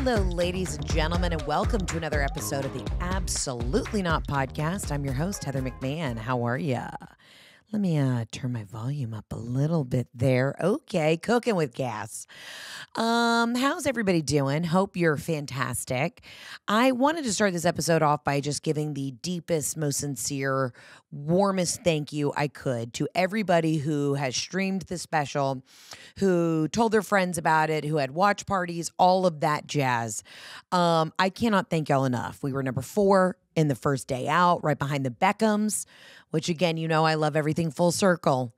Hello, ladies and gentlemen, and welcome to another episode of the Absolutely Not podcast. I'm your host, Heather McMahan. How are ya? Let me turn my volume up a little bit there. Okay, cooking with gas. How's everybody doing? Hope you're fantastic. I wanted to start this episode off by just giving the deepest, most sincere, warmest thank you I could to everybody who has streamed the special, who told their friends about it, who had watch parties, all of that jazz. I cannot thank y'all enough. We were number 4 in the first day out, right behind the Beckhams, which again, you know, I love everything full circle.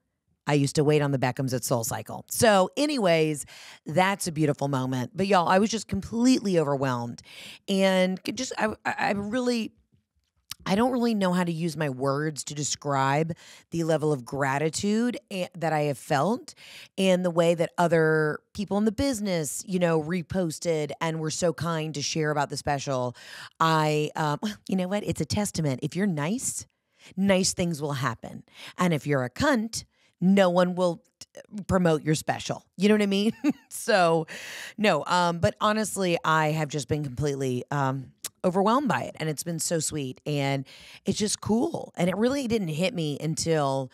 I used to wait on the Beckhams at Soul Cycle. So anyways, that's a beautiful moment. But y'all, I was just completely overwhelmed. And just, I don't really know how to use my words to describe the level of gratitude that I have felt and the way that other people in the business, you know, reposted and were so kind to share about the special. You know what? It's a testament. If you're nice things will happen. And if you're a cunt, no one will promote your special. You know what I mean? So, no. But honestly, I have just been completely overwhelmed by it, and it's been so sweet, and it's just cool. And it really didn't hit me until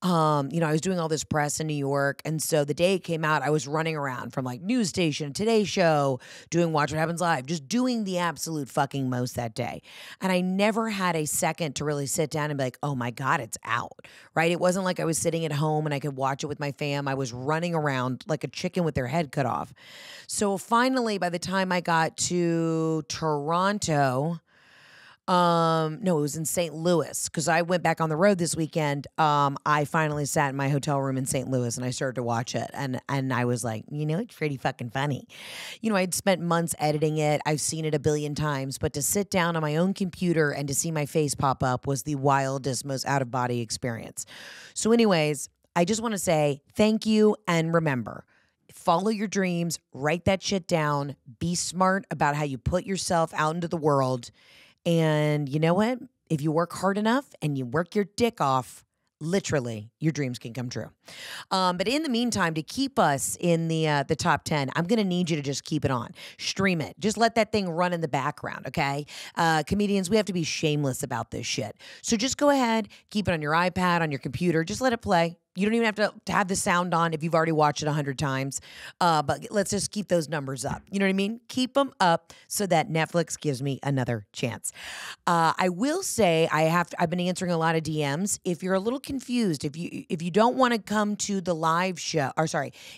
I was doing all this press in New York, and so the day it came out, I was running around from like news station, Today Show, doing Watch What Happens Live, just doing the absolute fucking most that day. And I never had a second to really sit down and be like, oh my God, it's out, right? It wasn't like I was sitting at home and I could watch it with my fam. I was running around like a chicken with their head cut off. So finally, by the time I got to Toronto, no, it was in St. Louis because I went back on the road this weekend. I finally sat in my hotel room in St. Louis and I started to watch it. And I was like, you know, it's pretty fucking funny. You know, I'd spent months editing it. I've seen it a billion times, but to sit down on my own computer and to see my face pop up was the wildest, most out of body experience. So anyways, I just want to say thank you. And remember, follow your dreams, write that shit down, be smart about how you put yourself out into the world. And you know what? If you work hard enough and you work your dick off, literally, your dreams can come true. But in the meantime, to keep us in the top 10, I'm going to need you to just keep it on. Stream it. Just let that thing run in the background, okay? Comedians, we have to be shameless about this shit. So just go ahead, keep it on your iPad, on your computer. Just let it play. You don't even have to have the sound on if you've already watched it 100 times. But let's just keep those numbers up. You know what I mean? Keep them up so that Netflix gives me another chance. I will say I've been answering a lot of DMs. If you're a little confused, if you don't want to come to the live show,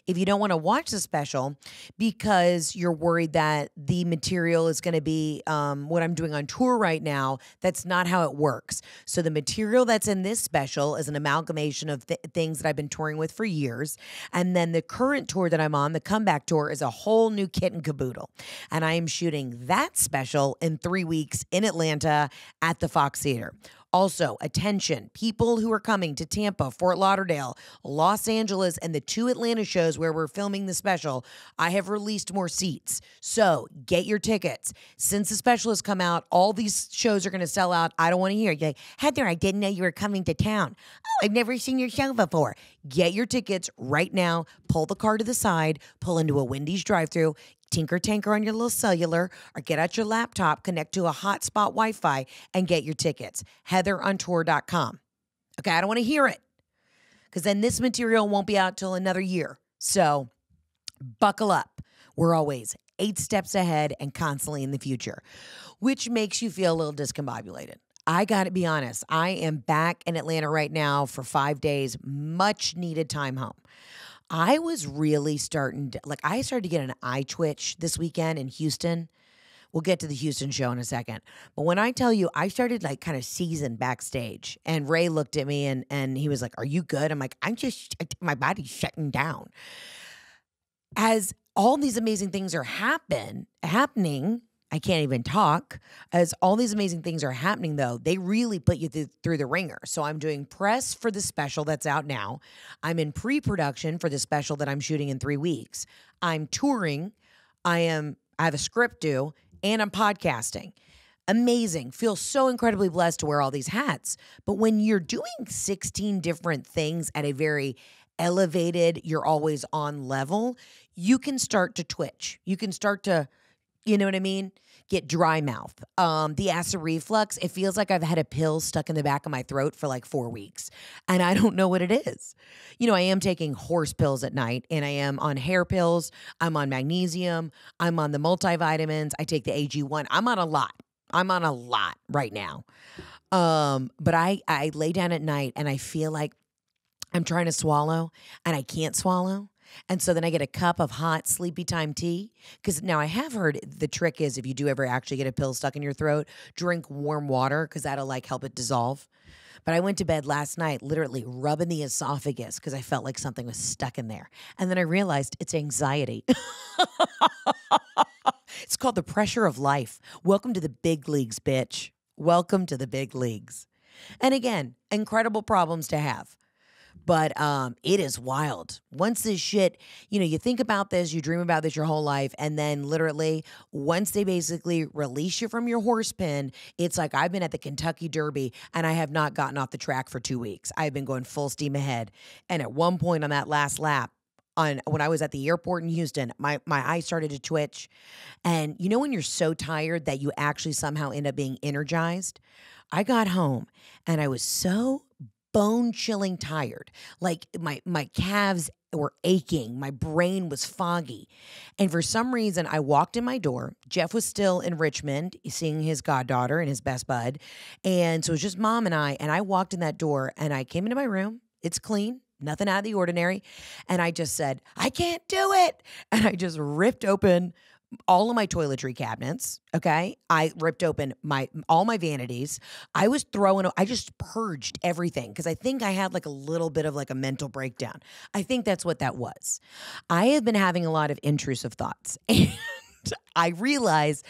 if you don't want to watch the special because you're worried that the material is going to be what I'm doing on tour right now, that's not how it works. So the material that's in this special is an amalgamation of things that I've been touring with for years. And then the current tour that I'm on, the comeback tour, is a whole new kit and caboodle. And I am shooting that special in 3 weeks in Atlanta at the Fox Theater. Also, attention, people who are coming to Tampa, Fort Lauderdale, Los Angeles, and the 2 Atlanta shows where we're filming the special, I have released more seats. So get your tickets. Since the special has come out, all these shows are going to sell out. I don't want to hear. You're like, Heather, I didn't know you were coming to town. Oh, I've never seen your show before. Get your tickets right now. Pull the car to the side. Pull into a Wendy's drive-thru. Tinker tanker on your little cellular, or get out your laptop, connect to a hotspot Wi-Fi, and get your tickets. HeatherOnTour.com. Okay, I don't want to hear it because then this material won't be out till another year. So buckle up. We're always 8 steps ahead and constantly in the future, which makes you feel a little discombobulated. I got to be honest. I am back in Atlanta right now for 5 days, much needed time home. I was really I started to get an eye twitch this weekend in Houston. We'll get to the Houston show in a second. But when I tell you, I started like kind of seasoned backstage, and Ray looked at me and he was like, are you good? I'm like, my body's shutting down. As all these amazing things are happening, I can't even talk. As all these amazing things are happening, though, they really put you through the ringer. So I'm doing press for the special that's out now. I'm in pre-production for the special that I'm shooting in 3 weeks. I'm touring. I have a script due, and I'm podcasting. Amazing. Feel so incredibly blessed to wear all these hats. But when you're doing 16 different things at a very elevated, you're always on level, you can start to twitch. You can start to You know what I mean? Get dry mouth. The acid reflux, it feels like I've had a pill stuck in the back of my throat for like 4 weeks, and I don't know what it is. I am taking horse pills at night, and I am on hair pills. I'm on magnesium. I'm on the multivitamins. I take the AG1. I'm on a lot. I'm on a lot right now. But I lay down at night and I feel like I'm trying to swallow and I can't swallow. And so then I get a cup of hot sleepy time tea. Because now I have heard the trick is if you do ever actually get a pill stuck in your throat, drink warm water because that'll like help it dissolve. But I went to bed last night literally rubbing the esophagus because I felt like something was stuck in there. And then I realized it's anxiety. It's called the pressure of life. Welcome to the big leagues, bitch. Welcome to the big leagues. And again, incredible problems to have. But it is wild. Once this shit, you think about this, you dream about this your whole life, and then literally once they basically release you from your horse pen, it's like I've been at the Kentucky Derby and I have not gotten off the track for 2 weeks. I've been going full steam ahead. And at one point on that last lap, when I was at the airport in Houston, my eyes started to twitch. And when you're so tired that you actually somehow end up being energized? I got home and I was so bone-chilling tired. Like my calves were aching. My brain was foggy. And for some reason, I walked in my door. Jeff was still in Richmond seeing his goddaughter and his best bud. And so it was just mom and I walked in that door and I came into my room. It's clean. Nothing out of the ordinary. And I just said, I can't do it. And I just ripped open all of my toiletry cabinets. Okay. I ripped open all my vanities. I just purged everything because I think I had like a little bit of like a mental breakdown. I think that's what that was. I have been having a lot of intrusive thoughts. And I realize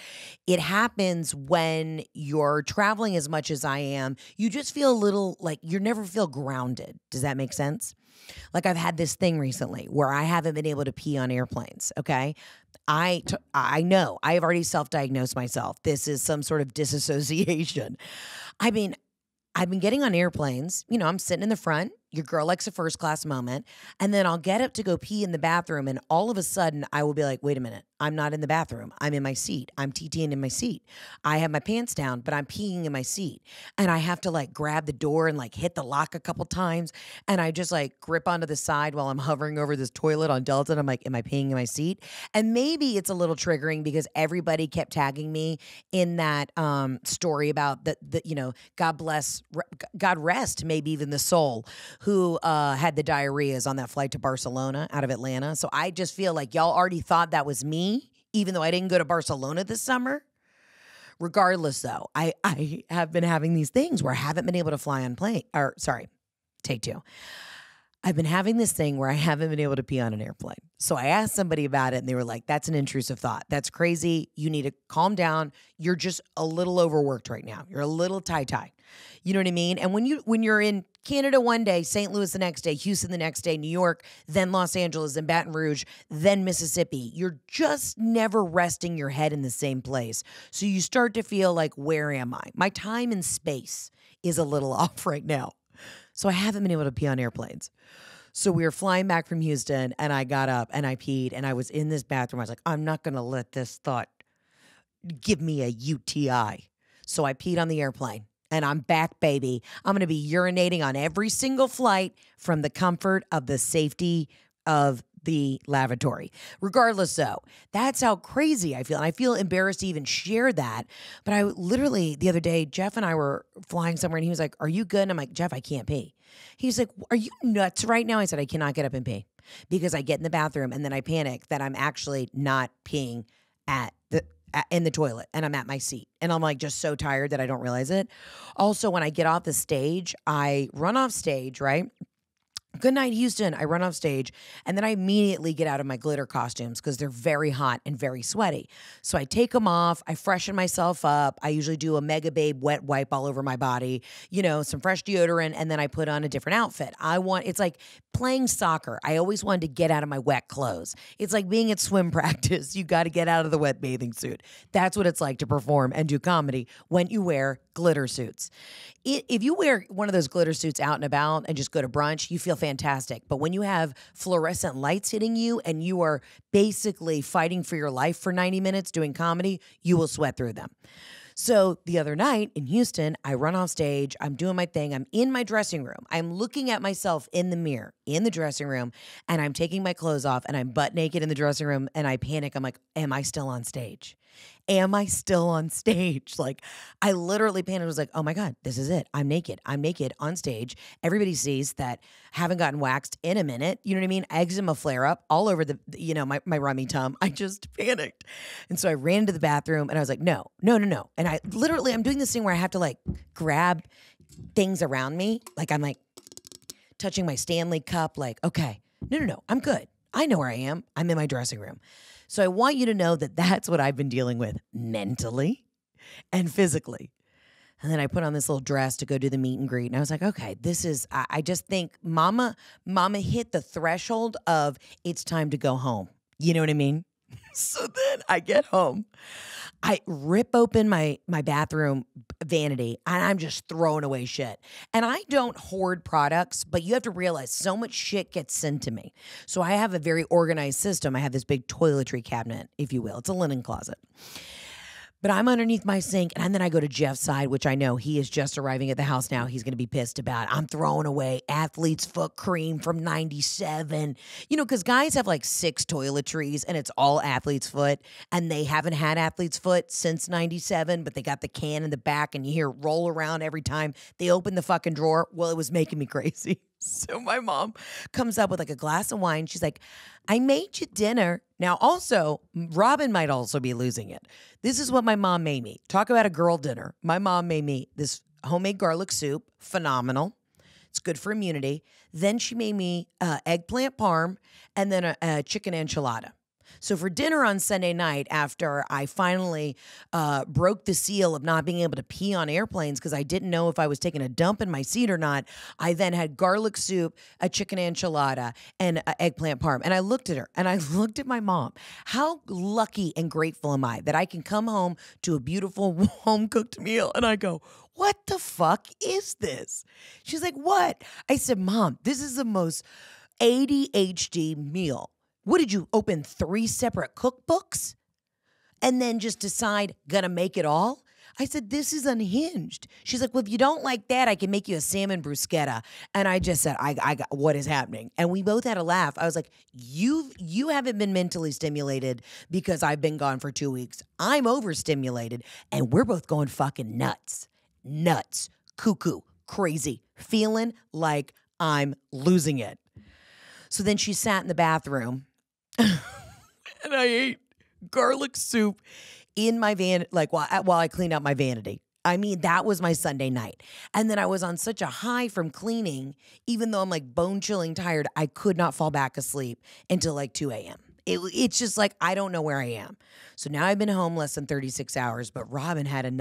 it happens when you're traveling as much as I am. You just feel a little like you never feel grounded. Does that make sense? Like I've had this thing recently where I haven't been able to pee on airplanes, okay? I know. I have already self-diagnosed myself. This is some sort of disassociation. I've been getting on airplanes. I'm sitting in the front. Your girl likes a first class moment. And then I'll get up to go pee in the bathroom. And all of a sudden I will be like, wait a minute. I'm not in the bathroom. I'm in my seat. I'm TTing in my seat. I have my pants down, but I'm peeing in my seat. And I have to like grab the door and like hit the lock a couple times. And I just like grip onto the side while I'm hovering over this toilet on Delta. And I'm like, am I peeing in my seat? And maybe it's a little triggering because everybody kept tagging me in that story about the God rest, maybe even the soul who had the diarrheas on that flight to Barcelona out of Atlanta. So I just feel like y'all already thought that was me, even though I didn't go to Barcelona this summer. Regardless, though, I have been having these things where I haven't been able to fly on plane. Take two. I've been having this thing where I haven't been able to pee on an airplane. So I asked somebody about it and they were like, that's an intrusive thought. That's crazy. You need to calm down. You're just a little overworked right now. You're a little tie-tie. You know what I mean? And when you're in Canada one day, St. Louis the next day, Houston the next day, New York, then Los Angeles, then Baton Rouge, then Mississippi, you're just never resting your head in the same place. So you start to feel like, where am I? My time and space is a little off right now. So I haven't been able to pee on airplanes. So we were flying back from Houston and I got up and I peed and I was in this bathroom. I was like, I'm not going to let this thought give me a UTI. So I peed on the airplane and I'm back, baby. I'm going to be urinating on every single flight from the comfort of the safety of the lavatory. Regardless, though, that's how crazy I feel. And I feel embarrassed to even share that. But I literally, the other day, Jeff and I were flying somewhere and he was like, are you good? And I'm like, Jeff, I can't pee. He's like, are you nuts right now? I said, I cannot get up and pee because I get in the bathroom and then I panic that I'm actually not peeing in the toilet and I'm at my seat. And I'm like just so tired that I don't realize it. Also, when I get off the stage, I run off stage, right? Good night, Houston. I run off stage and then I immediately get out of my glitter costumes because they're very hot and very sweaty. So I take them off. I freshen myself up. I usually do a Mega Babe wet wipe all over my body, some fresh deodorant, and then I put on a different outfit. It's like playing soccer. I always wanted to get out of my wet clothes. It's like being at swim practice. You got to get out of the wet bathing suit. That's what it's like to perform and do comedy when you wear glitter suits. If you wear one of those glitter suits out and about and just go to brunch, you feel fantastic. But when you have fluorescent lights hitting you and you are basically fighting for your life for 90 minutes doing comedy, you will sweat through them. So the other night in Houston, I run off stage. I'm doing my thing. I'm in my dressing room. I'm looking at myself in the mirror in the dressing room, and I'm taking my clothes off, and I'm butt naked in the dressing room, and I panic. I'm like, am I still on stage? Am I still on stage? Like, I literally panicked. I was like, oh my God, this is it. I'm naked. I'm naked on stage. Everybody sees that I haven't gotten waxed in a minute. You know what I mean? Eczema flare up all over my rummy tum. I just panicked. And so I ran to the bathroom and I was like, no. And I'm doing this thing where I have to like grab things around me. Like I'm like touching my Stanley cup. Like, okay, no, I'm good. I know where I am. I'm in my dressing room. So I want you to know that that's what I've been dealing with mentally and physically. And then I put on this little dress to go do the meet and greet. And I was like, okay, I just think mama hit the threshold of it's time to go home. You know what I mean? So then I get home. I rip open my bathroom vanity and I'm just throwing away shit. And I don't hoard products, but you have to realize so much shit gets sent to me. So I have a very organized system. I have this big toiletry cabinet, if you will. It's a linen closet. But I'm underneath my sink, and then I go to Jeff's side, which I know he is just arriving at the house now. He's going to be pissed about. I'm throwing away Athlete's Foot cream from 97. You know, because guys have like 6 toiletries, and it's all Athlete's Foot, and they haven't had Athlete's Foot since 97, but they got the can in the back, and you hear it roll around every time they open the fucking drawer. Well, it was making me crazy. So my mom comes up with like a glass of wine. She's like, I made you dinner. Now, also, Robin might also be losing it. This is what my mom made me. Talk about a girl dinner. My mom made me this homemade garlic soup. Phenomenal. It's good for immunity. Then she made me eggplant parm and then a chicken enchilada. So for dinner on Sunday night, after I finally broke the seal of not being able to pee on airplanes because I didn't know if I was taking a dump in my seat or not, I then had garlic soup, a chicken enchilada, and eggplant parm. And I looked at her and I looked at my mom. How lucky and grateful am I that I can come home to a beautiful home-cooked meal and I go, what the fuck is this? She's like, what? I said, Mom, this is the most ADHD meal. What did you open 3 separate cookbooks and then just decide gonna make it all? I said, this is unhinged. She's like, well, if you don't like that, I can make you a salmon bruschetta. And I just said, I got what is happening? And we both had a laugh. I was like, you haven't been mentally stimulated because I've been gone for 2 weeks. I'm overstimulated and we're both going fucking nuts, cuckoo, crazy, feeling like I'm losing it. So then she sat in the bathroom and I ate garlic soup in my van, like while I cleaned out my vanity. I mean, that was my Sunday night. And then I was on such a high from cleaning, even though I'm like bone chilling tired, I could not fall back asleep until like 2 a.m. It's just like, I don't know where I am. So now I've been home less than 36 hours, but Robin had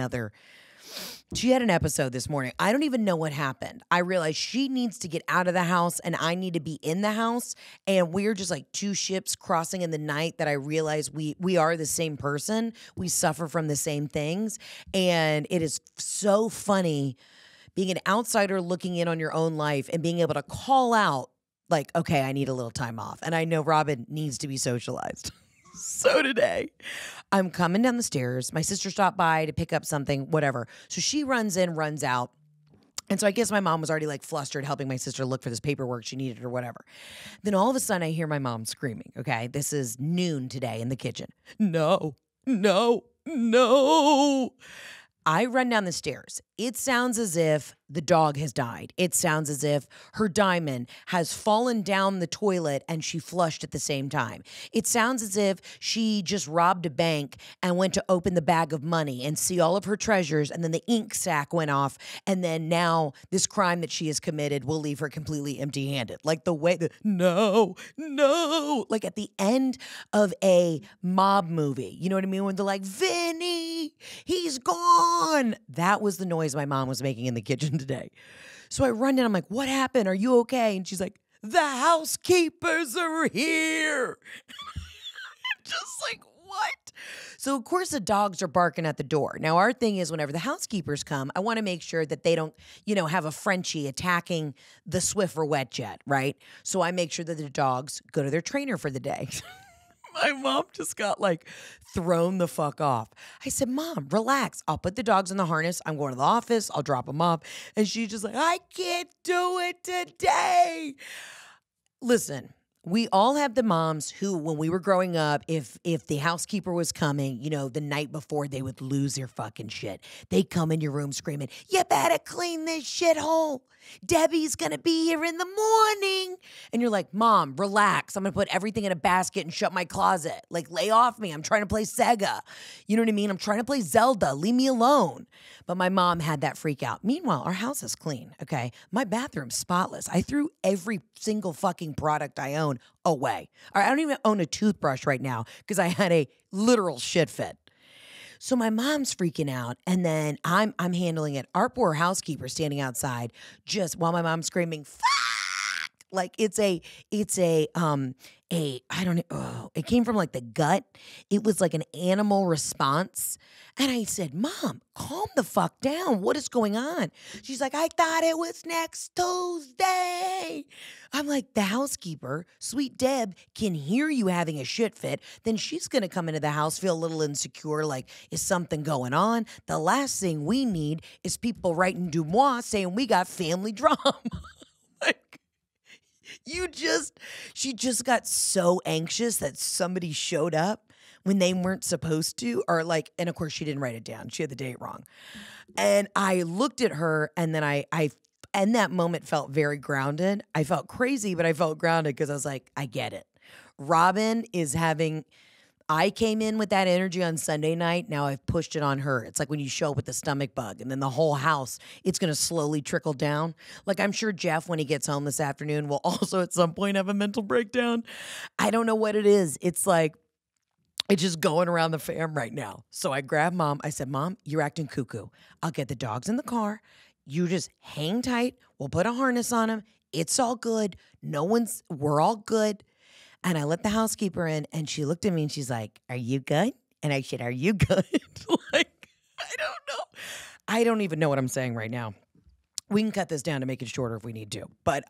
she had an episode this morning. I don't even know what happened. I realized she needs to get out of the house and I need to be in the house. And we're just like 2 ships crossing in the night that I realize we are the same person. We suffer from the same things. And it is so funny being an outsider looking in on your own life and being able to call out like, okay, I need a little time off. And I know Robin needs to be socialized. So today, I'm coming down the stairs. My sister stopped by to pick up something, whatever. So she runs in, runs out. And so I guess my mom was already like flustered helping my sister look for this paperwork she needed or whatever. Then all of a sudden I hear my mom screaming, okay? This is noon today in the kitchen. No. I run down the stairs. It sounds as if the dog has died. It sounds as if her diamond has fallen down the toilet and she flushed at the same time. It sounds as if she just robbed a bank and went to open the bag of money and see all of her treasures, and then the ink sac went off, and then now this crime that she has committed will leave her completely empty-handed. Like the way that, no, like at the end of a mob movie. You know what I mean? When they're like, Vinny, he's gone. That was the noise my mom was making in the kitchen today. So I run down. I'm like, what happened? Are you okay? And she's like, the housekeepers are here. Just like, what? So, of course, the dogs are barking at the door. Now, our thing is whenever the housekeepers come, I want to make sure that they don't, have a Frenchie attacking the Swiffer wet jet, right? So I make sure that the dogs go to their trainer for the day. My mom just got like thrown the fuck off. I said, Mom, relax. I'll put the dogs in the harness. I'm going to the office. I'll drop them off. And she's just like, I can't do it today. Listen, we all have the moms who, when we were growing up, if the housekeeper was coming, the night before, they would lose their fucking shit. They'd come in your room screaming, you better clean this shithole. Debbie's going to be here in the morning. And you're like, Mom, relax. I'm going to put everything in a basket and shut my closet. Like, lay off me. I'm trying to play Sega. You know what I mean? I'm trying to play Zelda. Leave me alone. But my mom had that freak out. Meanwhile, our house is clean, okay? My bathroom's spotless. I threw every single fucking product I own away. I don't even own a toothbrush right now because I had a literal shit fit. So my mom's freaking out, and then I'm handling it. Our poor housekeeper standing outside, just while my mom's screaming, "Fuck!" Like it's a I don't know. Oh, it came from like the gut. It was like an animal response, and I said, "Mom, calm the fuck down. What is going on?" She's like, "I thought it was next Tuesday." I'm like, the housekeeper, sweet Deb, can hear you having a shit fit. Then she's going to come into the house, feel a little insecure, like, is something going on? The last thing we need is people writing Dumois saying we got family drama. Like, she just got so anxious that somebody showed up when they weren't supposed to, or like, and of course she didn't write it down. She had the date wrong. And I looked at her, and then I in that moment felt very grounded. I felt crazy, but I felt grounded because I was like, I get it. Robin is I came in with that energy on Sunday night. Now I've pushed it on her. It's like when you show up with the stomach bug and then the whole house, it's going to slowly trickle down. Like, I'm sure Jeff, when he gets home this afternoon, will also at some point have a mental breakdown. I don't know what it is. It's like, it's just going around the fam right now. So I grabbed Mom. I said, Mom, you're acting cuckoo. I'll get the dogs in the car. You just hang tight. We'll put a harness on them. It's all good. We're all good. And I let the housekeeper in, and she looked at me and she's like, are you good? And I said, are you good? Like, I don't know. I don't even know what I'm saying right now. We can cut this down to make it shorter if we need to. But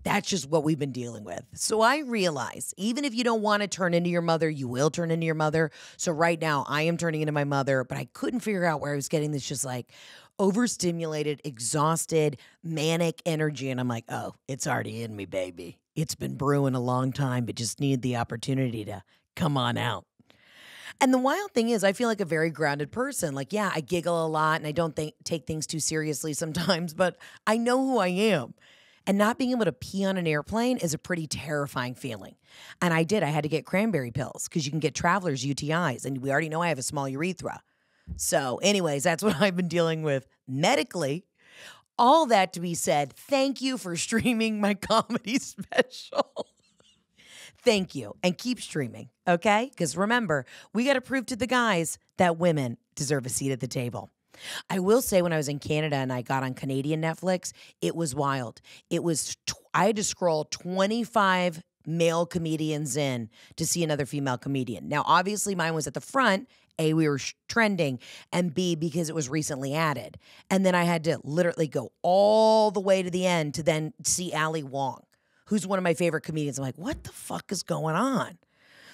that's just what we've been dealing with. So I realize, even if you don't want to turn into your mother, you will turn into your mother. So right now, I am turning into my mother, but I couldn't figure out where I was getting this just like overstimulated, exhausted, manic energy. And I'm like, oh, it's already in me, baby. It's been brewing a long time, but just needed the opportunity to come on out. And the wild thing is, I feel like a very grounded person. Like, yeah, I giggle a lot and I don't take things too seriously sometimes, but I know who I am. And not being able to pee on an airplane is a pretty terrifying feeling. And I had to get cranberry pills because you can get traveler's UTIs. And we already know I have a small urethra. So anyways, that's what I've been dealing with medically. All that to be said, thank you for streaming my comedy special. Thank you. And keep streaming, okay? Because remember, we got to prove to the guys that women deserve a seat at the table. I will say, when I was in Canada and I got on Canadian Netflix, it was wild. I had to scroll 25 male comedians in to see another female comedian. Now, obviously, mine was at the front. A, we were trending, and B, because it was recently added. And then I had to literally go all the way to the end to then see Ali Wong, who's one of my favorite comedians. I'm like, what the fuck is going on?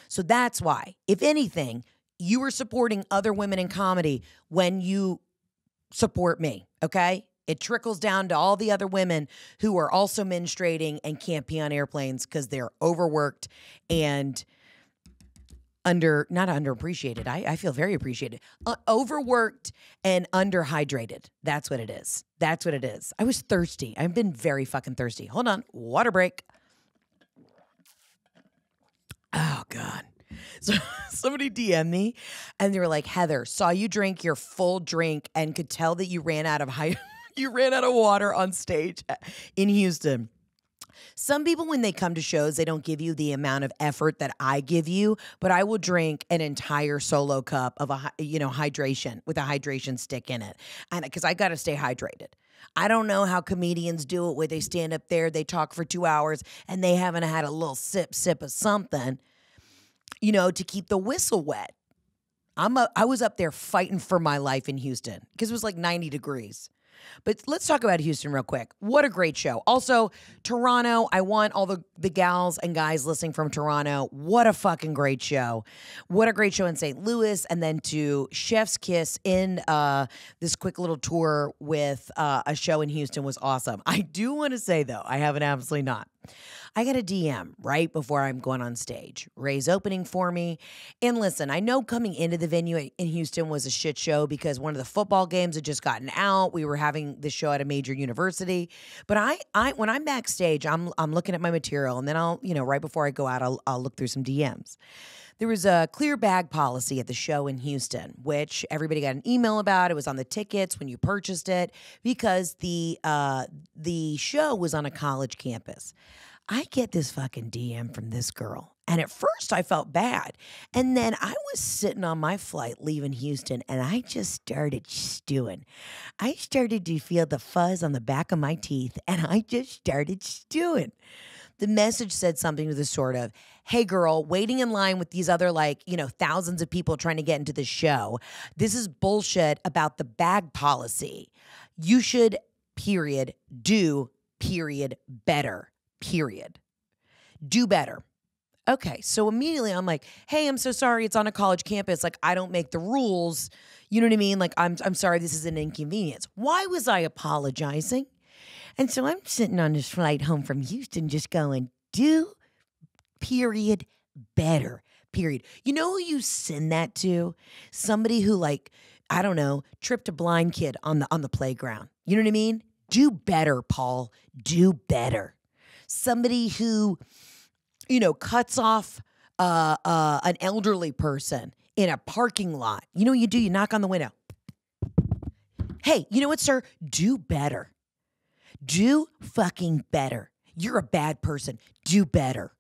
So that's why, if anything, you are supporting other women in comedy when you support me, okay? It trickles down to all the other women who are also menstruating and can't pee on airplanes because they're overworked and not underappreciated. I feel very appreciated. Overworked and underhydrated. That's what it is. That's what it is. I was thirsty. I've been very fucking thirsty. Hold on. Water break. Oh, God. So somebody DM'd me and they were like, Heather, saw you drink your full drink and could tell that you ran out of water on stage in Houston. Some people, when they come to shows, they don't give you the amount of effort that I give you, but I will drink an entire solo cup of hydration with a hydration stick in it. And because I got to stay hydrated. I don't know how comedians do it where they stand up there, they talk for 2 hours and they haven't had a little sip of something, to keep the whistle wet. I was up there fighting for my life in Houston because it was like 90 degrees. But let's talk about Houston real quick. What a great show. Also, Toronto, I want all the gals and guys listening from Toronto. What a fucking great show. What a great show in St. Louis. And then to Chef's Kiss in this quick little tour with a show in Houston was awesome. I do want to say, though, I have an absolutely not. I got a DM right before I'm going on stage. Ray's opening for me. And listen, I know coming into the venue in Houston was a shit show because one of the football games had just gotten out. We were having this show at a major university. But I when I'm backstage, I'm looking at my material, and then I'll, right before I go out, I'll look through some DMs. There was a clear bag policy at the show in Houston, which everybody got an email about. It was on the tickets when you purchased it because the show was on a college campus. I get this fucking DM from this girl. And at first I felt bad. And then I was sitting on my flight leaving Houston and I just started stewing. I started to feel the fuzz on the back of my teeth and I just started stewing. The message said something to the sort of, hey girl, waiting in line with these other thousands of people trying to get into the show. This is bullshit about the bag policy. You should, do, better. Period. Do better. Okay, so immediately I'm like, hey, I'm so sorry. It's on a college campus. Like, I don't make the rules. You know what I mean? Like, I'm sorry. This is an inconvenience. Why was I apologizing? And so I'm sitting on this flight home from Houston just going, do, better. You know who you send that to? Somebody who tripped a blind kid on the playground. You know what I mean? Do better, Paul. Do better. Somebody who, cuts off an elderly person in a parking lot. You know what you do? You knock on the window. Hey, you know what, sir? Do better. Do fucking better. You're a bad person. Do better.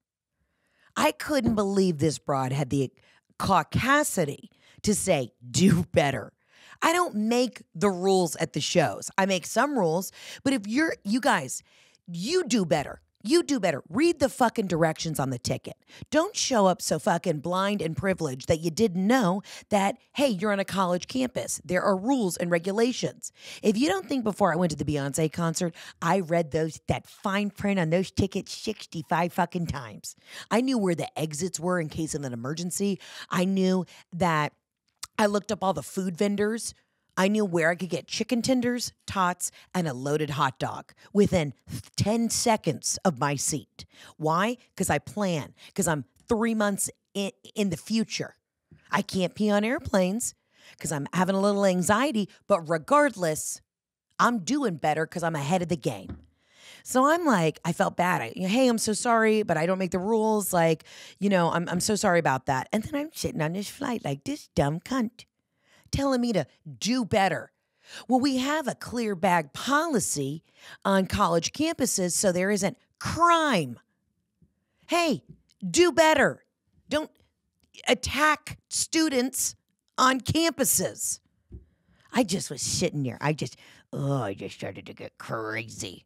I couldn't believe this broad had the caucasity to say, do better. I don't make the rules at the shows. I make some rules, but if you guys, you do better. You do better. Read the fucking directions on the ticket. Don't show up so fucking blind and privileged that you didn't know that, hey, you're on a college campus. There are rules and regulations. If you don't think before I went to the Beyonce concert, I read that fine print on those tickets 65 fucking times. I knew where the exits were in case of an emergency. I knew that I looked up all the food vendors. I knew where I could get chicken tenders, tots, and a loaded hot dog within 10 seconds of my seat. Why? Because I plan. Because I'm 3 months in the future. I can't pee on airplanes because I'm having a little anxiety. But regardless, I'm doing better because I'm ahead of the game. So I'm like, I felt bad. Hey, I'm so sorry, but I don't make the rules. I'm so sorry about that. And then I'm sitting on this flight like this dumb cunt, telling me to do better. Well, we have a clear bag policy on college campuses, so there isn't crime. Hey, do better. Don't attack students on campuses. I just was sitting there. I just started to get crazy.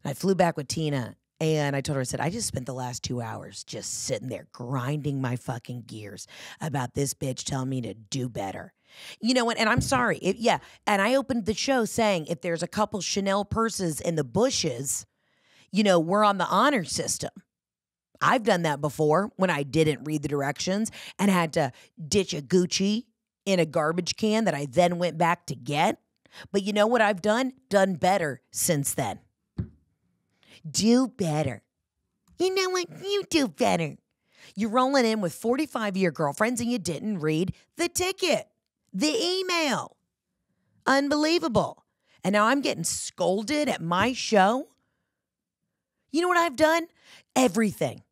And I flew back with Tina, and I told her, I said, I just spent the last 2 hours just sitting there grinding my fucking gears about this bitch telling me to do better. You know what? And I'm sorry. And I opened the show saying if there's a couple Chanel purses in the bushes, we're on the honor system. I've done that before when I didn't read the directions and had to ditch a Gucci in a garbage can that I then went back to get. But you know what I've done? Done better since then. Do better. You know what? You do better. You're rolling in with 45-year girlfriends and you didn't read the ticket. The email. Unbelievable. And now I'm getting scolded at my show. You know what I've done? Everything.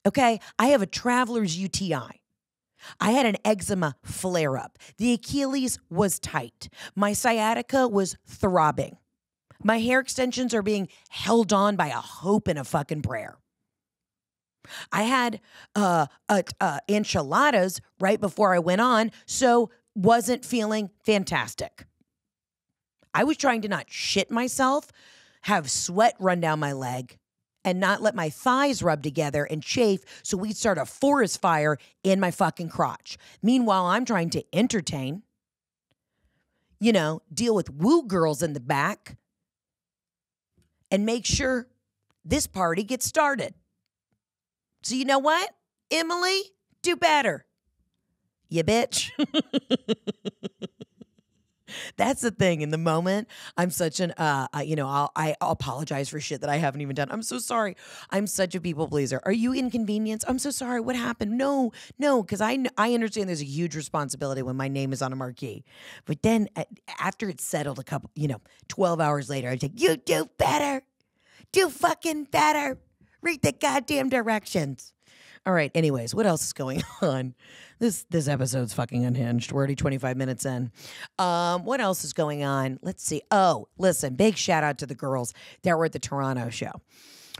Okay? I have a traveler's UTI. I had an eczema flare-up. The Achilles was tight. My sciatica was throbbing. My hair extensions are being held on by a hope and a fucking prayer. I had enchiladas right before I went on, so wasn't feeling fantastic. I was trying to not shit myself, have sweat run down my leg, and not let my thighs rub together and chafe so we'd start a forest fire in my fucking crotch. Meanwhile, I'm trying to entertain, deal with woo girls in the back and make sure this party gets started. So you know what, Emily? Do better, you bitch. That's the thing. In the moment, I'm such an, I apologize for shit that I haven't even done. I'm so sorry. I'm such a people pleaser. Are you inconvenienced? I'm so sorry. What happened? No, because I understand there's a huge responsibility when my name is on a marquee. But then after it's settled 12 hours later, I take, you do better. Do fucking better. Read the goddamn directions. All right. Anyways, what else is going on? This episode's fucking unhinged. We're already 25 minutes in. What else is going on? Let's see. Oh, listen, big shout out to the girls that were at the Toronto show.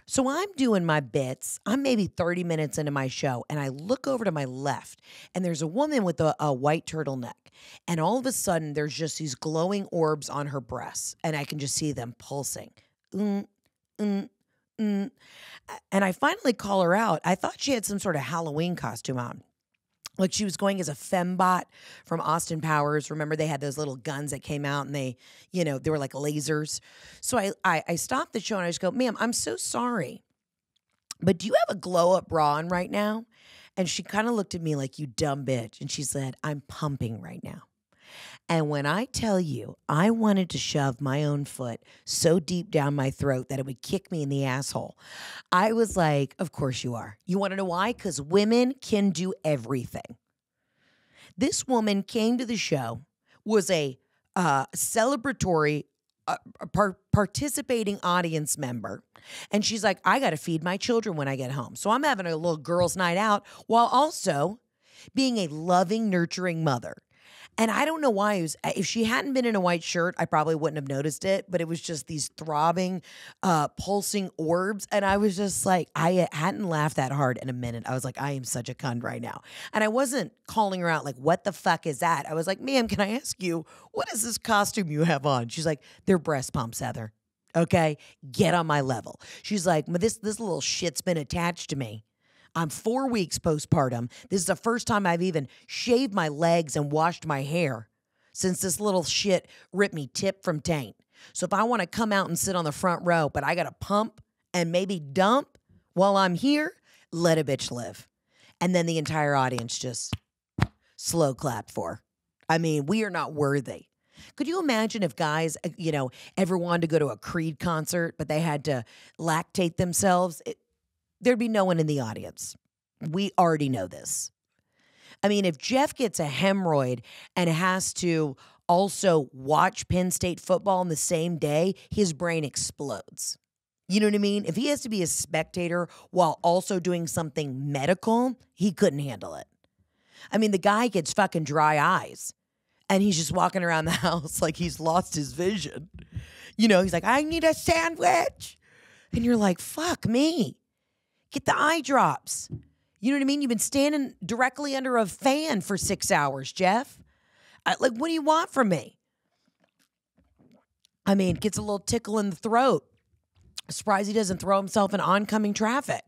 So I'm doing my bits. I'm maybe 30 minutes into my show, and I look over to my left, and there's a woman with a white turtleneck. And all of a sudden, there's just these glowing orbs on her breasts, and I can just see them pulsing. And I finally call her out. I thought she had some sort of Halloween costume on. Like she was going as a fembot from Austin Powers. Remember they had those little guns that came out and they were like lasers. So I stopped the show and I just go, ma'am, I'm so sorry, but do you have a glow up bra on right now? And she kind of looked at me like, you dumb bitch. And she said, I'm pumping right now. And when I tell you, I wanted to shove my own foot so deep down my throat that it would kick me in the asshole. I was like, of course you are. You want to know why? Because women can do everything. This woman came to the show, was a celebratory participating audience member. And she's like, I got to feed my children when I get home. So I'm having a little girls' night out while also being a loving, nurturing mother. And I don't know why. If she hadn't been in a white shirt, I probably wouldn't have noticed it. But it was just these throbbing, pulsing orbs. And I was just like, I hadn't laughed that hard in a minute. I was like, I am such a cunt right now. And I wasn't calling her out like, what the fuck is that? I was like, ma'am, can I ask you, what is this costume you have on? She's like, they're breast pumps, Heather. Okay, get on my level. She's like, this little shit's been attached to me. I'm 4 weeks postpartum. This is the first time I've even shaved my legs and washed my hair since this little shit ripped me tip from taint. So if I want to come out and sit on the front row, but I got to pump and maybe dump while I'm here, let a bitch live. And then the entire audience just slow clapped for. I mean, we are not worthy. Could you imagine if guys, ever wanted to go to a Creed concert, but they had to lactate themselves? There'd be no one in the audience. We already know this. I mean, if Jeff gets a hemorrhoid and has to also watch Penn State football on the same day, his brain explodes. You know what I mean? If he has to be a spectator while also doing something medical, he couldn't handle it. I mean, the guy gets fucking dry eyes and he's just walking around the house like he's lost his vision. He's like, I need a sandwich. And you're like, fuck me. Get the eye drops. You know what I mean? You've been standing directly under a fan for 6 hours, Jeff. What do you want from me? I mean, gets a little tickle in the throat. Surprised he doesn't throw himself in oncoming traffic.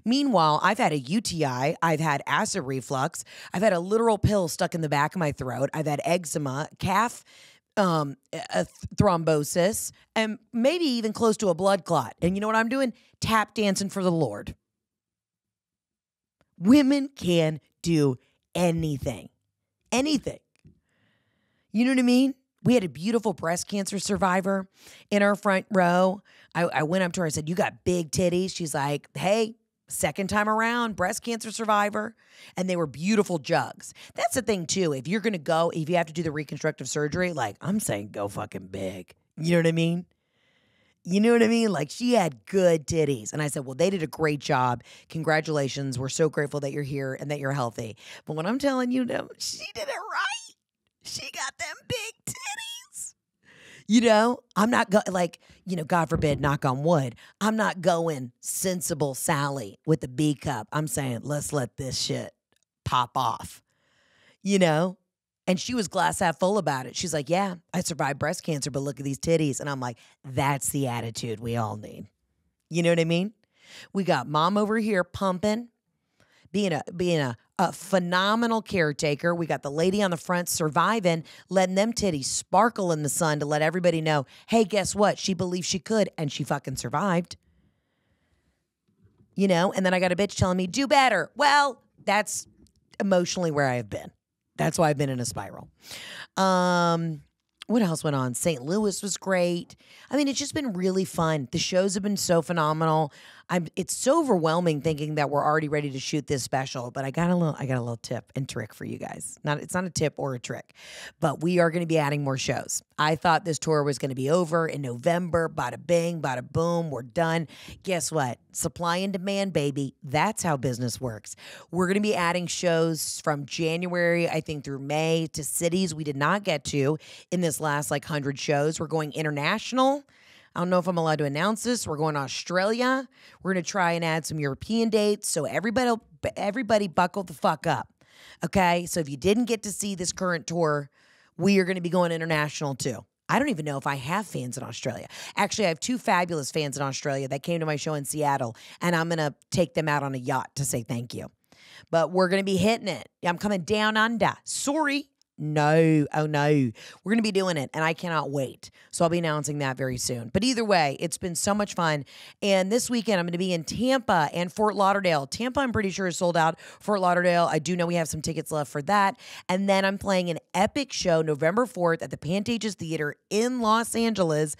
Meanwhile, I've had a UTI. I've had acid reflux. I've had a literal pill stuck in the back of my throat. I've had eczema, calf thrombosis, and maybe even close to a blood clot. And you know what I'm doing? Tap dancing for the Lord. Women can do anything. Anything. You know what I mean? We had a beautiful breast cancer survivor in our front row. I went up to her, I said, you got big titties. She's like, hey, second time around, breast cancer survivor. And they were beautiful jugs. That's the thing, too. If you're going to go, if you have to do the reconstructive surgery, like, I'm saying go fucking big. You know what I mean? You know what I mean? Like, she had good titties. And I said, well, they did a great job. Congratulations. We're so grateful that you're here and that you're healthy. But when I'm telling you, no, she did it right. She got them big titties. I'm not God forbid, knock on wood. I'm not going sensible Sally with the B cup. I'm saying, let's let this shit pop off, And she was glass half full about it. She's like, yeah, I survived breast cancer, but look at these titties. And I'm like, that's the attitude we all need. You know what I mean? We got mom over here pumping, being a phenomenal caretaker. We got the lady on the front surviving, letting them titties sparkle in the sun to let everybody know, hey, guess what? She believed she could, and she fucking survived. You know? And then I got a bitch telling me, do better. Well, that's emotionally where I have been. That's why I've been in a spiral. What else went on? St. Louis was great. I mean, it's just been really fun. The shows have been so phenomenal. It's so overwhelming thinking that we're already ready to shoot this special, but I got a little tip and trick for you guys. It's not a tip or a trick, but we are going to be adding more shows. I thought this tour was going to be over in November. Bada bing, bada boom, we're done. Guess what? Supply and demand, baby. That's how business works. We're going to be adding shows from January, I think, through May to cities we did not get to in this last 100 shows. We're going international. I don't know if I'm allowed to announce this. We're going to Australia. We're going to try and add some European dates. So everybody buckle the fuck up. Okay? So if you didn't get to see this current tour, we are going to be going international too. I don't even know if I have fans in Australia. Actually, I have 2 fabulous fans in Australia that came to my show in Seattle, and I'm going to take them out on a yacht to say thank you. But we're going to be hitting it. I'm coming down under. Sorry. No. Oh, no. We're going to be doing it, and I cannot wait. So I'll be announcing that very soon. But either way, it's been so much fun. And this weekend, I'm going to be in Tampa and Fort Lauderdale. Tampa, I'm pretty sure, is sold out. Fort Lauderdale, I do know we have some tickets left for that. And then I'm playing an epic show November 4th at the Pantages Theater in Los Angeles,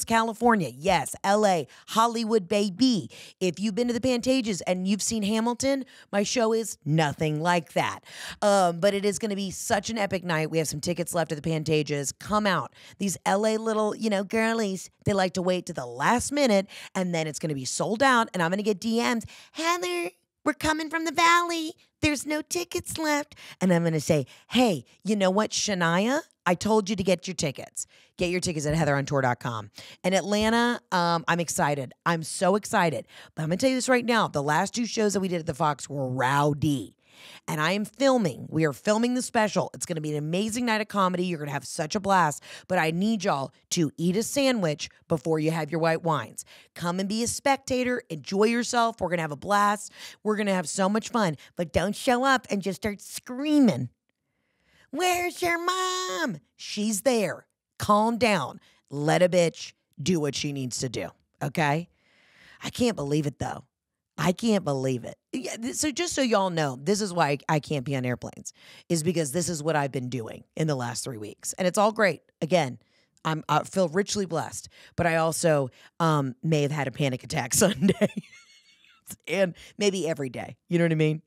California. Yes, LA, Hollywood, baby. If you've been to the Pantages and you've seen Hamilton, my show is nothing like that. But it is going to be such an epic night. We have some tickets left at the Pantages. Come out. These LA little, girlies, they like to wait to the last minute, and then it's going to be sold out, and I'm going to get DMs. Heather, we're coming from the Valley. There's no tickets left. And I'm going to say, hey, you know what, Shania? I told you to get your tickets. Get your tickets at heatherontour.com. And Atlanta, I'm excited. I'm so excited. But I'm going to tell you this right now. The last 2 shows that we did at the Fox were rowdy. And I am filming. We are filming the special. It's going to be an amazing night of comedy. You're going to have such a blast. But I need y'all to eat a sandwich before you have your white wines. Come and be a spectator. Enjoy yourself. We're going to have a blast. We're going to have so much fun. But don't show up and just start screaming. Where's your mom? She's there. Calm down. Let a bitch do what she needs to do. Okay? I can't believe it, though. I can't believe it. So just so y'all know, this is why I can't be on airplanes, is because this is what I've been doing in the last 3 weeks. And it's all great. Again, I feel richly blessed, but I also may have had a panic attack Sunday and maybe every day. You know what I mean?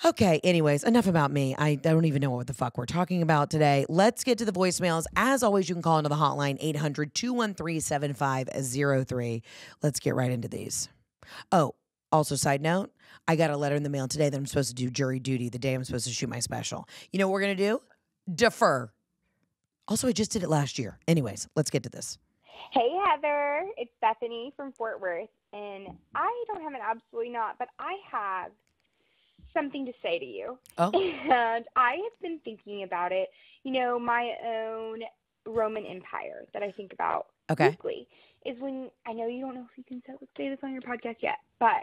Okay, anyways, enough about me. I don't even know what the fuck we're talking about today. Let's get to the voicemails. As always, you can call into the hotline, 800-213-7503. Let's get right into these. Oh, also, side note, I got a letter in the mail today that I'm supposed to do jury duty the day I'm supposed to shoot my special. You know what we're going to do? Defer. Also, I just did it last year. Anyways, let's get to this. Hey, Heather. It's Bethany from Fort Worth. And I don't have an absolutely not, but I have something to say to you. Oh. And I have been thinking about it, my own Roman Empire that I think about weekly is when, I know you don't know if you can say this on your podcast yet, but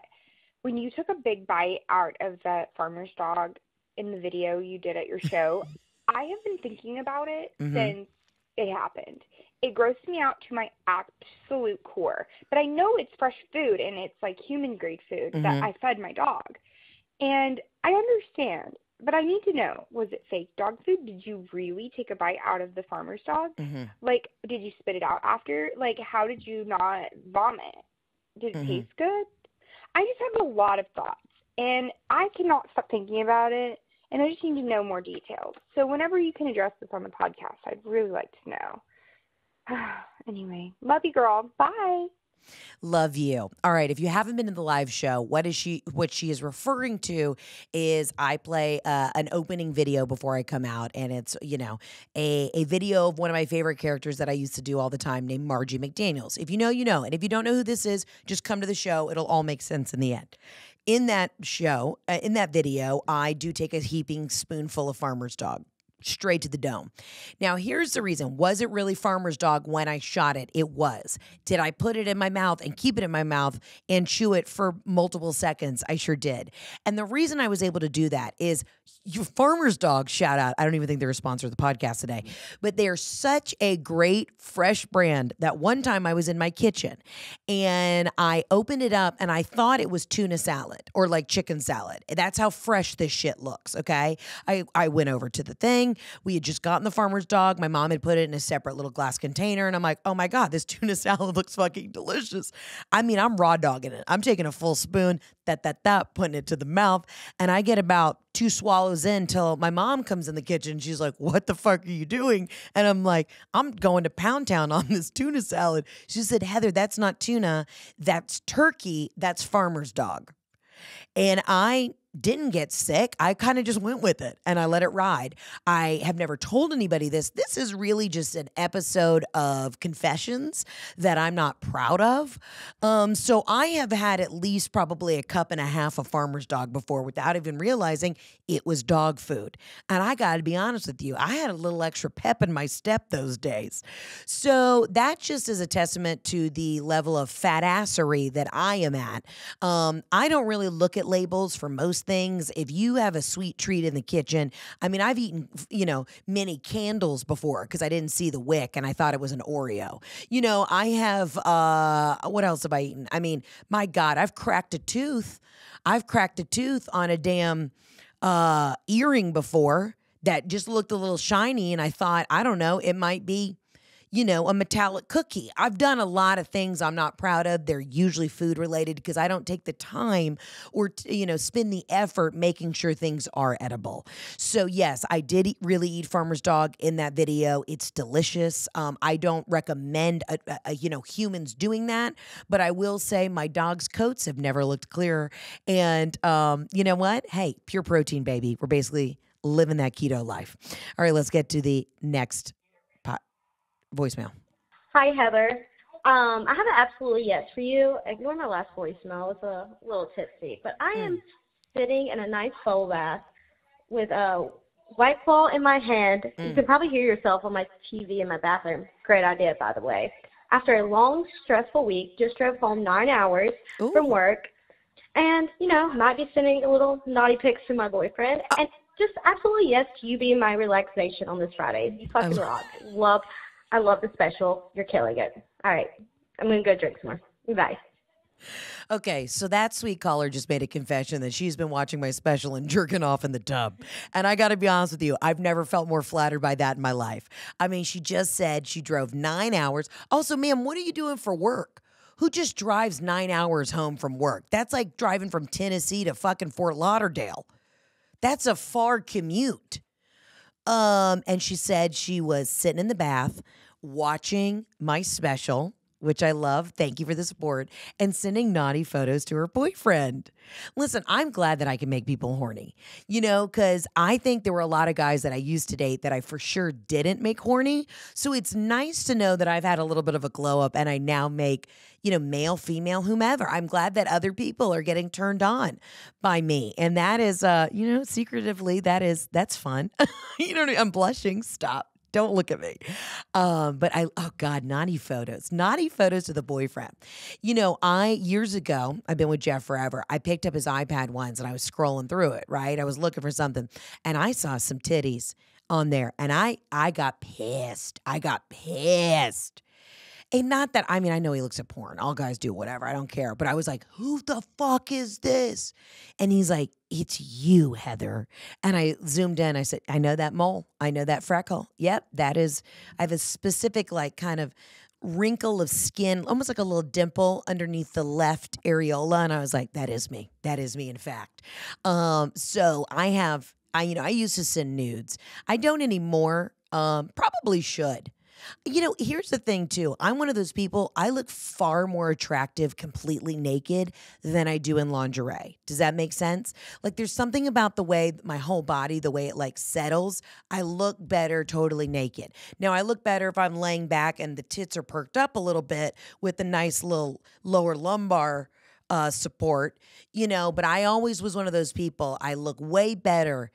when you took a big bite out of that farmer's dog in the video you did at your show, I have been thinking about it since it happened. It grosses me out to my absolute core. But I know it's fresh food and it's like human grade food that I fed my dog. And I understand, but I need to know, was it fake dog food? Did you really take a bite out of the farmer's dog? Like, did you spit it out after? Like, how did you not vomit? Did it taste good? I just have a lot of thoughts, and I cannot stop thinking about it, and I just need to know more details. So whenever you can address this on the podcast, I'd really like to know. Anyway, love you, girl. Bye. Love you. All right. If you haven't been to the live show, what she is referring to is I play an opening video before I come out. And it's, a video of one of my favorite characters that I used to do all the time named Margie McDaniels. If you know, you know. And if you don't know who this is, just come to the show. It'll all make sense in the end. In that show, in that video, I do take a heaping spoonful of farmer's dog. straight to the dome. Now, here's the reason. Was it really Farmer's Dog when I shot it? It was. Did I put it in my mouth and keep it in my mouth and chew it for multiple seconds? I sure did. And the reason I was able to do that is your Farmer's Dog, shout out. I don't even think they're a sponsor of the podcast today, but they're such a great fresh brand that one time I was in my kitchen and I opened it up and I thought it was tuna salad or like chicken salad. That's how fresh this shit looks, okay? I went over to the thing. We had just gotten the Farmer's Dog. My mom had put it in a separate little glass container. And I'm like, oh my God, this tuna salad looks fucking delicious. I mean, I'm raw dogging it. I'm taking a full spoon, putting it to the mouth. And I get about 2 swallows in till my mom comes in the kitchen. She's like, what the fuck are you doing? And I'm like, I'm going to Pound Town on this tuna salad. She said, Heather, that's not tuna. That's turkey. That's Farmer's Dog. And I didn't get sick. I kind of just went with it and I let it ride. I have never told anybody this. This is really just an episode of confessions that I'm not proud of. So I have had at least probably a cup and a half of Farmer's Dog before without even realizing it was dog food. And I got to be honest with you, I had a little extra pep in my step those days. So that just is a testament to the level of fat assery that I am at. I don't really look at labels for most things. If you have a sweet treat in the kitchen, I mean, I've eaten, mini candles before because I didn't see the wick and I thought it was an Oreo. I have, what else have I eaten? I mean, my God, I've cracked a tooth. I've cracked a tooth on a damn earring before that just looked a little shiny and I thought, I don't know, it might be a metallic cookie. I've done a lot of things I'm not proud of. They're usually food related because I don't take the time or, spend the effort making sure things are edible. So yes, I did really eat Farmer's Dog in that video. It's delicious. I don't recommend, humans doing that, but I will say my dog's coats have never looked clearer. And you know what? Hey, pure protein, baby. We're basically living that keto life. All right, let's get to the next voicemail. Hi, Heather. I have an absolutely yes for you. Ignore my last voicemail. It's a little tipsy. But I am sitting in a nice bowl bath with a White Claw in my hand. You can probably hear yourself on my TV in my bathroom. Great idea, by the way. After a long, stressful week, just drove home 9 hours from work. And, might be sending a little naughty pics to my boyfriend. And just absolutely yes to you being my relaxation on this Friday. You fucking rock. I love the special. You're killing it. All right. I'm going to go drink some more. Bye. Okay, so that sweet caller just made a confession that she's been watching my special and jerking off in the tub. And I got to be honest with you, I've never felt more flattered by that in my life. I mean, she just said she drove 9 hours. Also, ma'am, what are you doing for work? Who just drives 9 hours home from work? That's like driving from Tennessee to fucking Fort Lauderdale. That's a far commute. And she said she was sitting in the bath watching my special, which I love. Thank you for the support, and sending naughty photos to her boyfriend. Listen, I'm glad that I can make people horny, because I think there were a lot of guys that I used to date that I for sure didn't make horny. So it's nice to know that I've had a little bit of a glow up and I now make, male, female, whomever. I'm glad that other people are getting turned on by me. And that is, secretively, that's fun. I'm blushing. Stop. Don't look at me. But naughty photos to the boyfriend. Years ago, I've been with Jeff forever. I picked up his iPad once and I was scrolling through it, right? I was looking for something and I saw some titties on there and I got pissed. And not that, I know he looks at porn. All guys do, whatever. I don't care. But I was like, who the fuck is this? And he's like, it's you, Heather. And I zoomed in. I said, I know that mole. I know that freckle. Yep, that is, I have a specific kind of wrinkle of skin, almost like a little dimple underneath the left areola. And I was like, that is me. That is me, in fact. So I used to send nudes. I don't anymore. Probably should. Here's the thing, too. I'm one of those people, I look far more attractive completely naked than I do in lingerie. Does that make sense? There's something about the way my whole body, the way it settles, I look better totally naked. Now, I look better if I'm laying back and the tits are perked up a little bit with a nice little lower lumbar support, but I always was one of those people. I look way better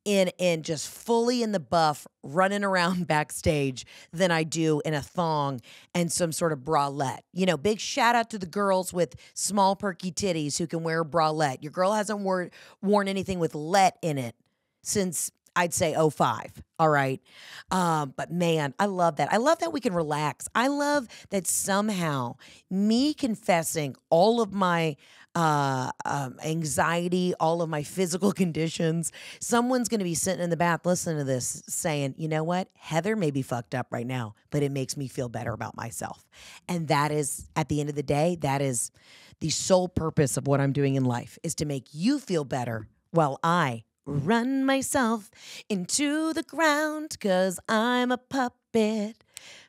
in just fully in the buff, running around backstage than I do in a thong and some sort of bralette. You know, big shout out to the girls with small perky titties who can wear a bralette. Your girl hasn't worn anything with let in it since I'd say '05. All right. But man, I love that. I love that we can relax. I love that somehow me confessing all of my anxiety, all of my physical conditions, someone's going to be sitting in the bath listening to this saying, you know what? Heather may be fucked up right now, but it makes me feel better about myself. And that is, at the end of the day, that is the sole purpose of what I'm doing in life, is to make you feel better while I run myself into the ground because I'm a puppet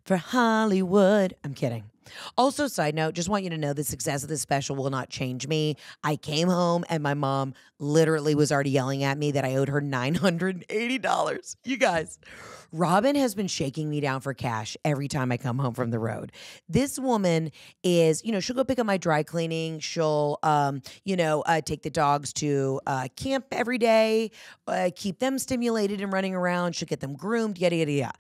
for Hollywood. I'm kidding. Also, side note, just want you to know the success of this special will not change me. I came home and my mom literally was already yelling at me that I owed her $980. You guys, Robin has been shaking me down for cash every time I come home from the road. This woman is, you know, she'll go pick up my dry cleaning. She'll, take the dogs to camp every day, keep them stimulated and running around. She'll get them groomed, yada, yada, yada.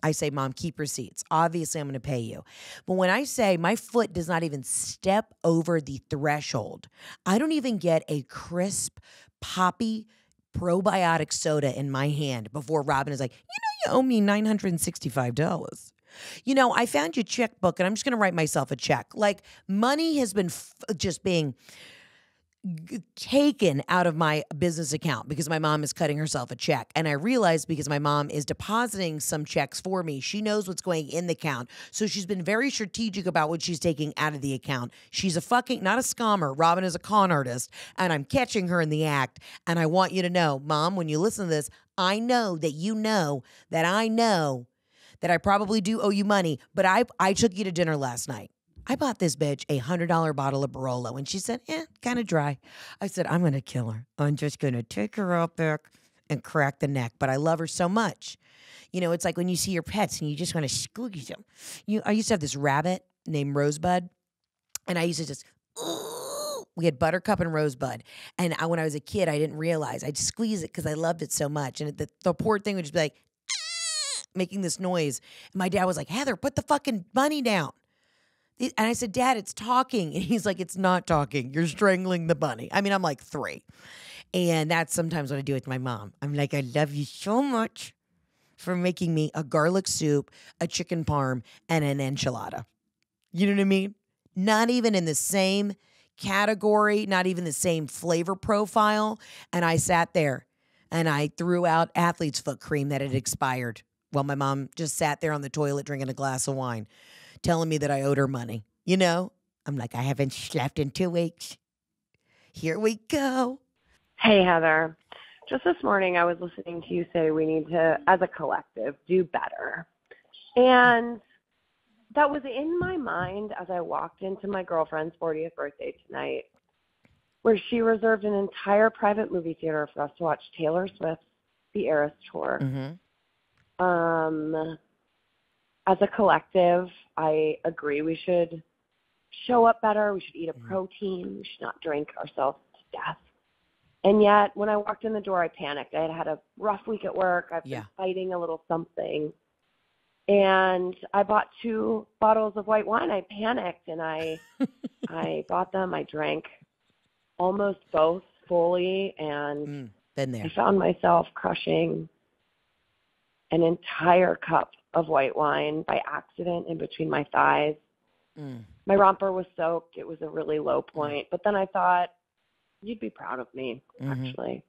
I say, Mom, keep receipts. Obviously, I'm going to pay you. But when I say my foot does not even step over the threshold, I don't even get a crisp, poppy probiotic soda in my hand before Robin is like, you owe me $965. You know, I found your checkbook and I'm just going to write myself a check. Like, money has been just being taken out of my business account because my mom is cutting herself a check. And I realized because my mom is depositing some checks for me, she knows what's going in the account. So she's been very strategic about what she's taking out of the account. She's not a scammer. Robin is a con artist, and I'm catching her in the act. And I want you to know, Mom, when you listen to this, I know that you know that I know that I probably do owe you money, but I took you to dinner last night. I bought this bitch a $100 bottle of Barolo, and she said, kind of dry. I said, I'm going to kill her. I'm just going to take her out back and crack the neck. But I love her so much. You know, it's like when you see your pets and you just want to squeeze them. I used to have this rabbit named Rosebud, and I used to just, we had Buttercup and Rosebud. And when I was a kid, I didn't realize. I'd squeeze it because I loved it so much. And the poor thing would just be like, making this noise. And my dad was like, Heather, put the fucking bunny down. And I said, Dad, it's talking. And he's like, it's not talking. You're strangling the bunny. I mean, I'm like 3. And that's sometimes what I do with my mom. I'm like, I love you so much for making me a garlic soup, a chicken parm, and an enchilada. You know what I mean? Not even in the same category, not even the same flavor profile. And I sat there and I threw out athlete's foot cream that had expired while my mom just sat there on the toilet drinking a glass of wine, telling me that I owed her money. You know, I'm like, I haven't slept in 2 weeks. Here we go. Hey, Heather. Just this morning, I was listening to you say we need to, as a collective, do better. And that was in my mind as I walked into my girlfriend's 40th birthday tonight, where she reserved an entire private movie theater for us to watch Taylor Swift's The Eras Tour. Mm-hmm. As a collective, I agree we should show up better. We should eat a protein. We should not drink ourselves to death. And yet, when I walked in the door, I panicked. I had had a rough week at work. I've been fighting a little something. And I bought 2 bottles of white wine. I panicked, and I bought them. I drank almost both fully, and been there. I found myself crushing an entire cup of white wine by accident in between my thighs. My romper was soaked. It was a really low point. But then I thought, you'd be proud of me, actually.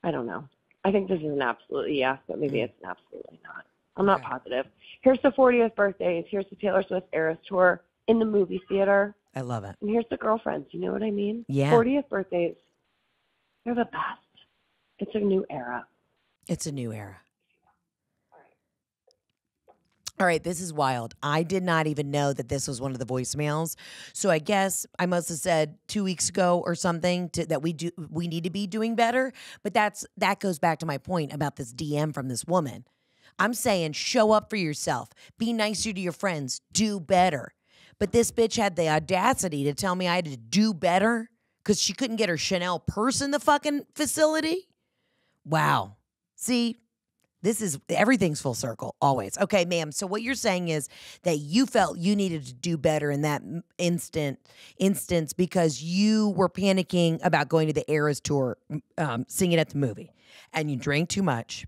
I don't know. I think this is an absolutely yes, but maybe it's an absolutely not. I'm not positive. Here's the 40th birthdays. Here's the Taylor Swift Eras Tour in the movie theater. I love it. And here's the girlfriends. You know what I mean? Yeah. 40th birthdays. They're the best. It's a new era. It's a new era. All right, this is wild. I did not even know that this was one of the voicemails. So I guess I must have said 2 weeks ago or something that we need to be doing better. But that goes back to my point about this DM from this woman. I'm saying show up for yourself. Be nicer to your friends. Do better. But this bitch had the audacity to tell me I had to do better because she couldn't get her Chanel purse in the fucking facility. Wow. See, everything's full circle, always. Okay, ma'am. So what you're saying is that you felt you needed to do better in that instance because you were panicking about going to the Eras tour, singing at the movie, and you drank too much.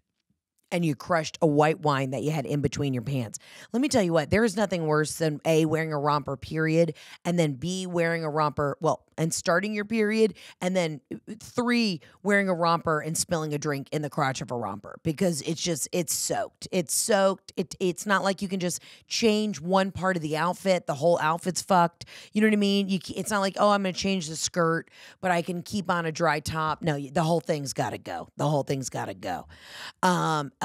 And you crushed a white wine that you had in between your pants. Let me tell you what, there is nothing worse than A, wearing a romper, period, and then B, wearing a romper, and starting your period, and then 3, wearing a romper and spilling a drink in the crotch of a romper, because it's soaked. It's soaked. It's not like you can just change one part of the outfit. The whole outfit's fucked. You know what I mean? It's not like, oh, I'm going to change the skirt, but I can keep on a dry top. No, the whole thing's got to go. The whole thing's got to go.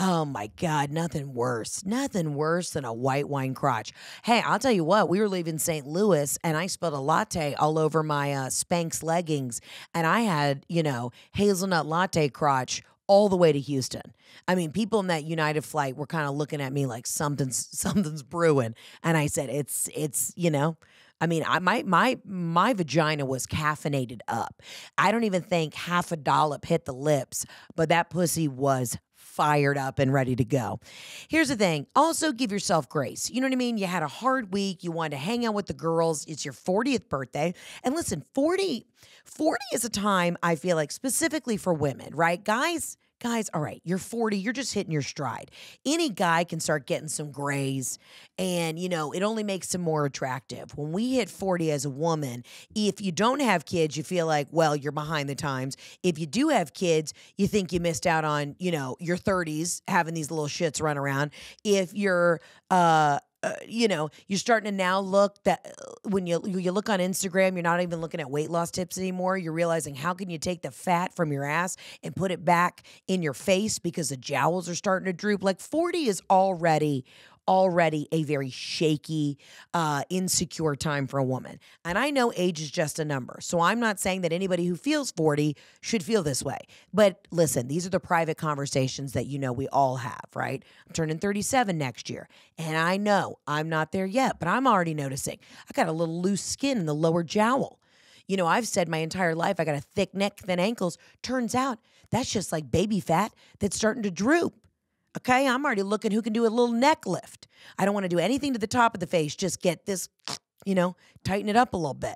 Oh my God, nothing worse than a white wine crotch. Hey, I'll tell you what, we were leaving St. Louis and I spilled a latte all over my Spanx leggings, and I had, hazelnut latte crotch all the way to Houston. I mean, people in that United flight were kind of looking at me like something's brewing, and I said, it's I mean, my vagina was caffeinated up. I don't even think half a dollop hit the lips, but that pussy was fired up and ready to go. Here's the thing. Also, give yourself grace. You know what I mean? You had a hard week. You wanted to hang out with the girls. It's your 40th birthday. And listen, 40 is a time, I feel like, specifically for women, right? Guys, all right, you're 40, you're just hitting your stride. Any guy can start getting some grays, and, it only makes him more attractive. When we hit 40 as a woman, if you don't have kids, you feel like, well, you're behind the times. If you do have kids, you think you missed out on, your 30s, having these little shits run around. If you're, you're starting to now look that when you look on Instagram, you're not even looking at weight loss tips anymore. You're realizing, how can you take the fat from your ass and put it back in your face because the jowls are starting to droop. Like 40 is already a very shaky, insecure time for a woman. And I know age is just a number. So I'm not saying that anybody who feels 40 should feel this way. But listen, these are the private conversations that we all have, right? I'm turning 37 next year. And I know I'm not there yet, but I'm already noticing I got a little loose skin in the lower jowl. I've said my entire life I got a thick neck, thin ankles. Turns out that's just like baby fat that's starting to droop. Okay, I'm already looking who can do a little neck lift. I don't want to do anything to the top of the face. Just get this, tighten it up a little bit.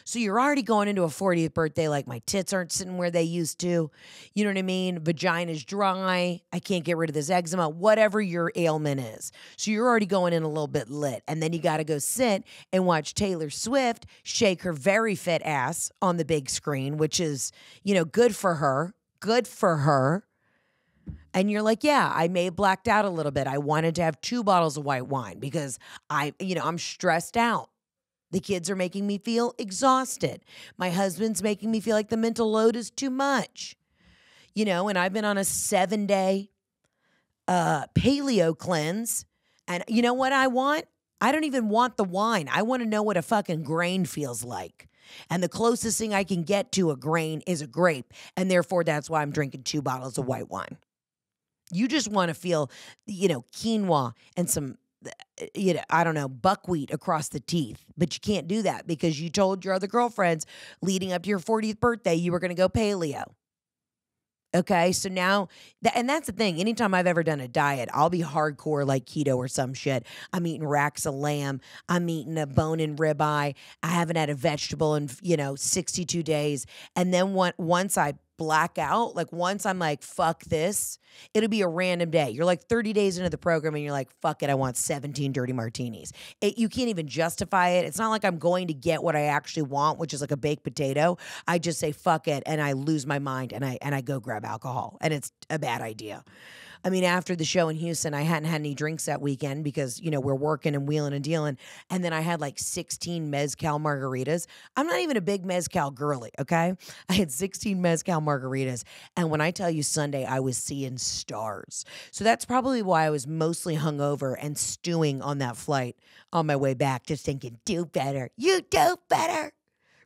So you're already going into a 40th birthday like my tits aren't sitting where they used to. You know what I mean? Vagina's dry. I can't get rid of this eczema, whatever your ailment is. So you're already going in a little bit lit. And then you got to go sit and watch Taylor Swift shake her very fit ass on the big screen, which is, good for her. Good for her. And you're like, yeah, I may have blacked out a little bit. I wanted to have 2 bottles of white wine because I'm stressed out. The kids are making me feel exhausted. My husband's making me feel like the mental load is too much. And I've been on a 7-day paleo cleanse. And you know what I want? I don't even want the wine. I want to know what a fucking grain feels like. And the closest thing I can get to a grain is a grape. And therefore, that's why I'm drinking 2 bottles of white wine. You just want to feel, quinoa and some, buckwheat across the teeth. But you can't do that because you told your other girlfriends leading up to your 40th birthday you were going to go paleo. Okay, so now, and that's the thing. Anytime I've ever done a diet, I'll be hardcore like keto or some shit. I'm eating racks of lamb. I'm eating a bone-in ribeye. I haven't had a vegetable in, 62 days. And then once I black out, like once I'm like, fuck this, it'll be a random day. You're like 30 days into the program and you're like, fuck it, I want 17 dirty martinis. You can't even justify it. It's not like I'm going to get what I actually want, which is like a baked potato. I just say fuck it and I lose my mind and I go grab alcohol, and it's a bad idea. I mean, after the show in Houston, I hadn't had any drinks that weekend because, we're working and wheeling and dealing. And then I had like 16 mezcal margaritas. I'm not even a big mezcal girly, okay? I had 16 mezcal margaritas. And when I tell you Sunday, I was seeing stars. So that's probably why I was mostly hungover and stewing on that flight on my way back, just thinking, do better. You do better.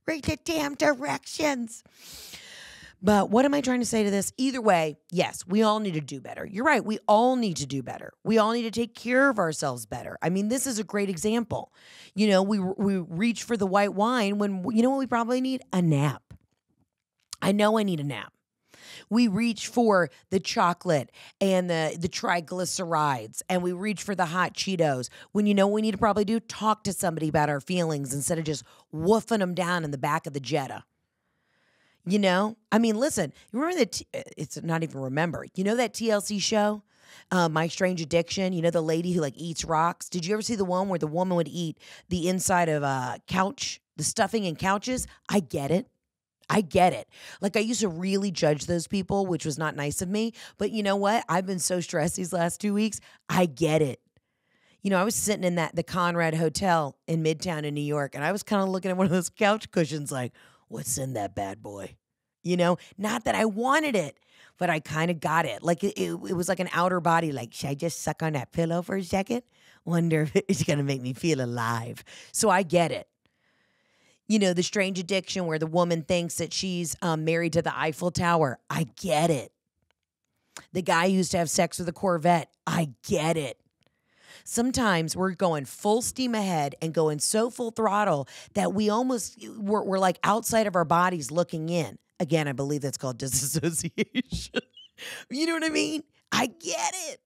Read the damn directions. But what am I trying to say to this? Either way, yes, we all need to do better. You're right. We all need to do better. We all need to take care of ourselves better. I mean, this is a great example. We reach for the white wine when, what we probably need? A nap. I know I need a nap. We reach for the chocolate and the triglycerides, and we reach for the hot Cheetos when you know what we need to probably do? Talk to somebody about our feelings instead of just woofing them down in the back of the Jetta. You know? I mean, listen, you remember that, it's not even remember. You know that TLC show, My Strange Addiction? You know the lady who like eats rocks? Did you ever see the one where the woman would eat the inside of a couch, the stuffing in couches? I get it. I get it. Like I used to really judge those people, which was not nice of me. But you know what? I've been so stressed these last 2 weeks. I get it. You know, I was sitting in the Conrad Hotel in Midtown in New York, and I was kind of looking at one of those couch cushions like, what's in that bad boy? You know, not that I wanted it, but I kind of got it. Like it was like an outer body. Like, should I just suck on that pillow for a second? Wonder if it's going to make me feel alive. So I get it. You know, the strange addiction where the woman thinks that she's married to the Eiffel Tower. I get it. The guy who used to have sex with a Corvette. I get it. Sometimes we're going full steam ahead and going so full throttle that we're like outside of our bodies looking in. Again, I believe that's called disassociation. You know what I mean? I get it.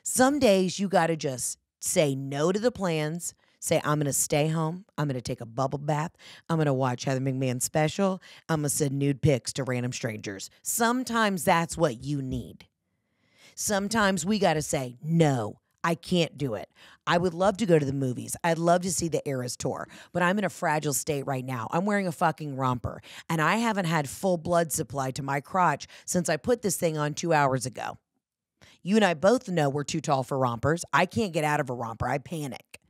Some days you got to just say no to the plans. Say, I'm going to stay home. I'm going to take a bubble bath. I'm going to watch Heather McMahan special. I'm going to send nude pics to random strangers. Sometimes that's what you need. Sometimes we got to say, no, I can't do it. I would love to go to the movies. I'd love to see the Eras tour, but I'm in a fragile state right now. I'm wearing a fucking romper, and I haven't had full blood supply to my crotch since I put this thing on 2 hours ago. You and I both know we're too tall for rompers. I can't get out of a romper. I panic.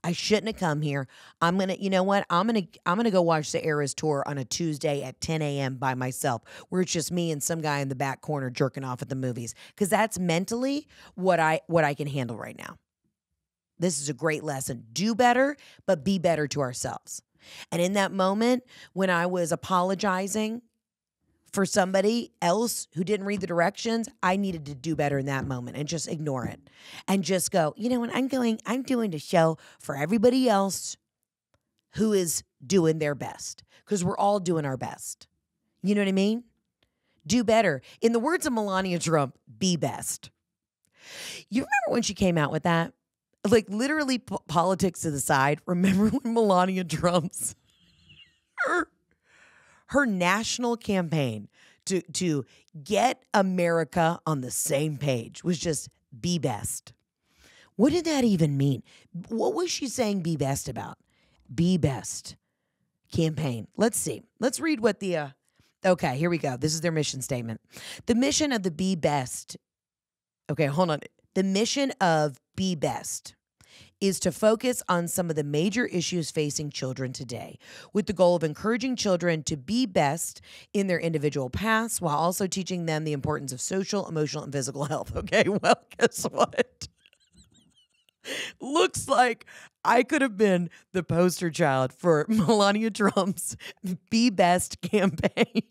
I shouldn't have come here. You know what? I'm gonna go watch the Eras tour on a Tuesday at 10 a.m. by myself, where it's just me and some guy in the back corner jerking off at the movies. Because that's mentally what I can handle right now. This is a great lesson. Do better, but be better to ourselves. And in that moment, when I was apologizing for somebody else who didn't read the directions, I needed to do better in that moment and just ignore it and just go, you know what, I'm doing the show for everybody else who is doing their best, because we're all doing our best. You know what I mean? Do better. In the words of Melania Trump, be best. You remember when she came out with that? Like literally politics to the side. Remember when Melania Trump's her national campaign to get America on the same page was just be best. What did that even mean? What was she saying be best about? Be best campaign. Let's see. Let's read what the, okay, here we go. This is their mission statement. The mission of the Be Best. Okay, hold on. The mission of Be Best is to focus on some of the major issues facing children today, with the goal of encouraging children to be best in their individual paths while also teaching them the importance of social, emotional, and physical health. Okay, well, guess what? Looks like I could have been the poster child for Melania Trump's Be Best campaign.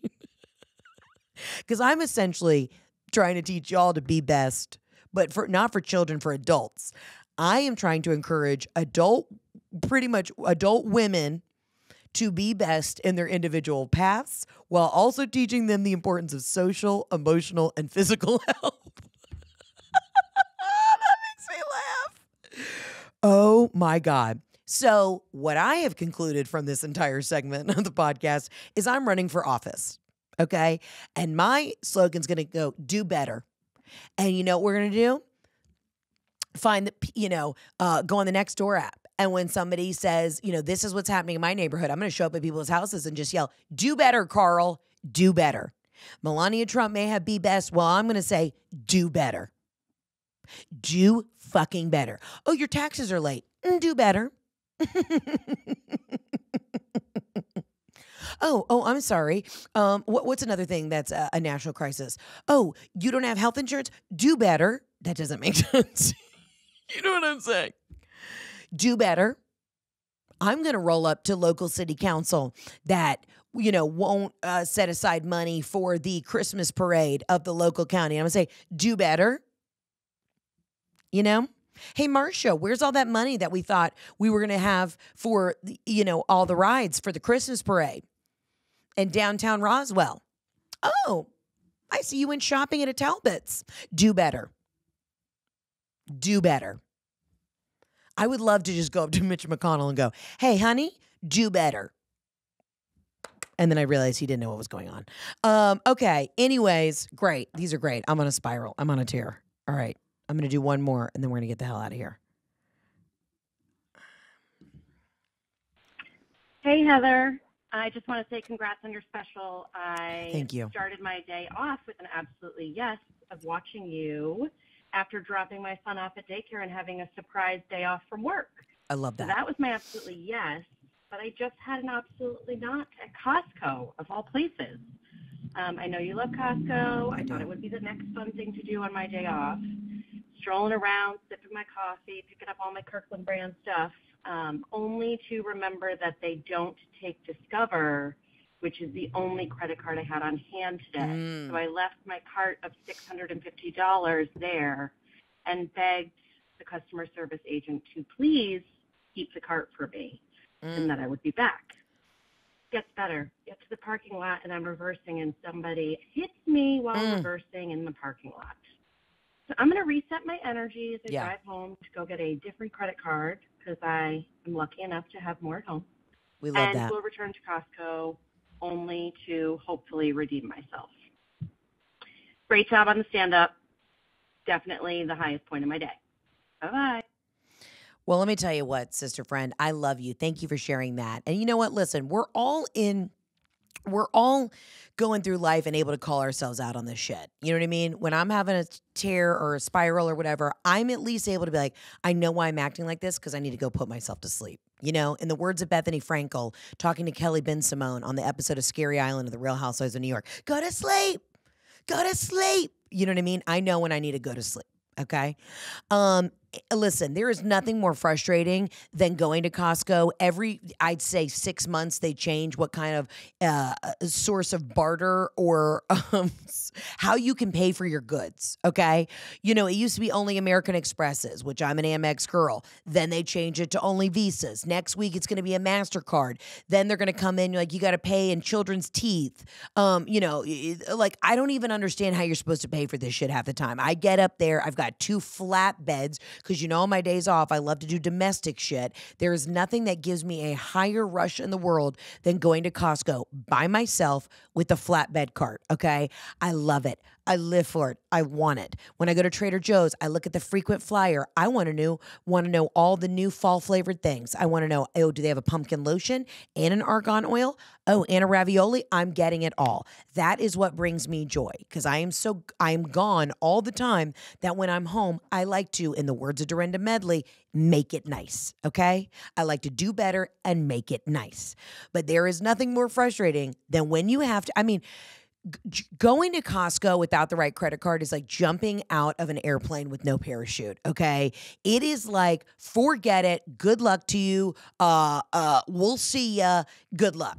Because I'm essentially trying to teach y'all to be best, but not for children, for adults. I am trying to encourage pretty much adult women to be best in their individual paths while also teaching them the importance of social, emotional, and physical health. That makes me laugh. Oh my God. So what I have concluded from this entire segment of the podcast is I'm running for office. Okay. And my slogan's going to go, do better. And you know what we're going to do? Find the, go on the Nextdoor app. And when somebody says, this is what's happening in my neighborhood, I'm going to show up at people's houses and just yell, do better, Carl, do better. Melania Trump may have be best. Well, I'm going to say, do better. Do fucking better. Oh, your taxes are late. Do better. Oh, I'm sorry. What's another thing that's a national crisis? Oh, you don't have health insurance? Do better. That doesn't make sense. You know what I'm saying? Do better. I'm going to roll up to local city council that, won't set aside money for the Christmas parade of the local county. I'm going to say, do better. Hey, Marcia, where's all that money that we thought we were going to have for, all the rides for the Christmas parade in downtown Roswell? Oh, I see you went shopping at a Talbot's. Do better. Do better. I would love to just go up to Mitch McConnell and go, hey, honey, do better. And then I realized he didn't know what was going on. Okay. Anyways, great. These are great. I'm on a spiral. I'm on a tear. All right. I'm going to do one more, and then we're going to get the hell out of here. Hey, Heather. I just want to say congrats on your special. Thank you. Started my day off with an absolutely yes of watching you after dropping my son off at daycare and having a surprise day off from work. I love that. So that was my absolutely yes, but I just had an absolutely not at Costco, of all places. I know you love Costco. I thought it would be the next fun thing to do on my day off. Strolling around, sipping my coffee, picking up all my Kirkland brand stuff, only to remember that they don't take Discover, which is the only credit card I had on hand today. So I left my cart of $650 there and begged the customer service agent to please keep the cart for me and that I would be back. Gets better. Get to the parking lot and I'm reversing and somebody hits me while reversing in the parking lot. So I'm going to reset my energy as I drive home to go get a different credit card because I am lucky enough to have more at home. We love and that. we'll return to Costco only to hopefully redeem myself. Great job on the stand-up. Definitely the highest point of my day. Bye-bye. Well, let me tell you what, sister friend, I love you. Thank you for sharing that. And you know what? Listen, we're all going through life and able to call ourselves out on this shit. You know what I mean? When I'm having a tear or a spiral or whatever, I'm at least able to be like, I know why I'm acting like this because I need to go put myself to sleep. You know, in the words of Bethany Frankel, talking to Kelly Ben Simone on the episode of Scary Island of the Real Housewives of New York, go to sleep. Go to sleep. You know what I mean? I know when I need to go to sleep. Okay. Listen, there is nothing more frustrating than going to Costco. I'd say 6 months, they change what kind of source of barter or how you can pay for your goods, okay? You know, it used to be only American Expresses, which I'm an Amex girl. Then they change it to only Visas. Next week, it's going to be a MasterCard. Then they're going to come in, like, you got to pay in children's teeth. You know, like, I don't even understand how you're supposed to pay for this shit half the time. I get up there, I've got 2 flat beds, because you know on my days off, I love to do domestic shit. There is nothing that gives me a higher rush in the world than going to Costco by myself with a flatbed cart, okay? I love it. I live for it. I want it. When I go to Trader Joe's, I look at the frequent flyer. I want to know all the new fall flavored things. I want to know, oh, do they have a pumpkin lotion and an argan oil? Oh, and a ravioli? I'm getting it all. That is what brings me joy because I am gone all the time that when I'm home, I like to, in the words of Dorinda Medley, make it nice, okay? I like to do better and make it nice. But there is nothing more frustrating than when you have to, going to Costco without the right credit card is like jumping out of an airplane with no parachute, okay? It is like, forget it. Good luck to you. We'll see ya. Good luck.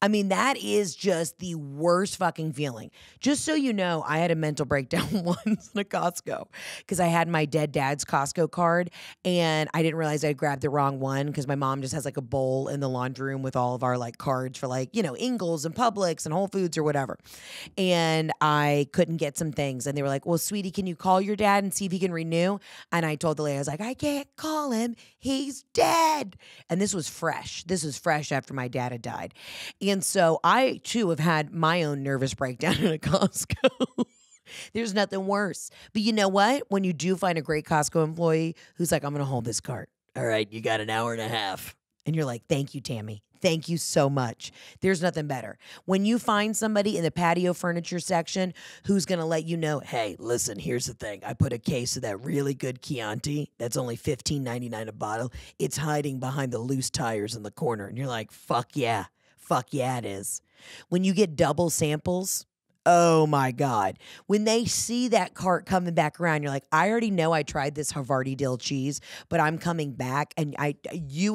I mean, that is just the worst fucking feeling. Just so you know, I had a mental breakdown once in a Costco because I had my dead dad's Costco card and I didn't realize I grabbed the wrong one because my mom just has like a bowl in the laundry room with all of our like cards for like, you know, Ingles and Publix and Whole Foods or whatever. And I couldn't get some things. And they were like, well, sweetie, can you call your dad and see if he can renew? And I told the lady, I was like, I can't call him. He's dead. And this was fresh. This was fresh after my dad had died. And so I, too, have had my own nervous breakdown in a Costco. There's nothing worse. But you know what? When you do find a great Costco employee who's like, I'm going to hold this cart. All right, you got an hour and a half. And you're like, thank you, Tammy. Thank you so much. There's nothing better. When you find somebody in the patio furniture section who's going to let you know, hey, listen, here's the thing. I put a case of that really good Chianti that's only $15.99 a bottle. It's hiding behind the loose tires in the corner. And you're like, fuck yeah. Fuck yeah, it is. When you get double samples, oh my God. When they see that cart coming back around, you're like, I already know I tried this Havarti dill cheese, but I'm coming back. And you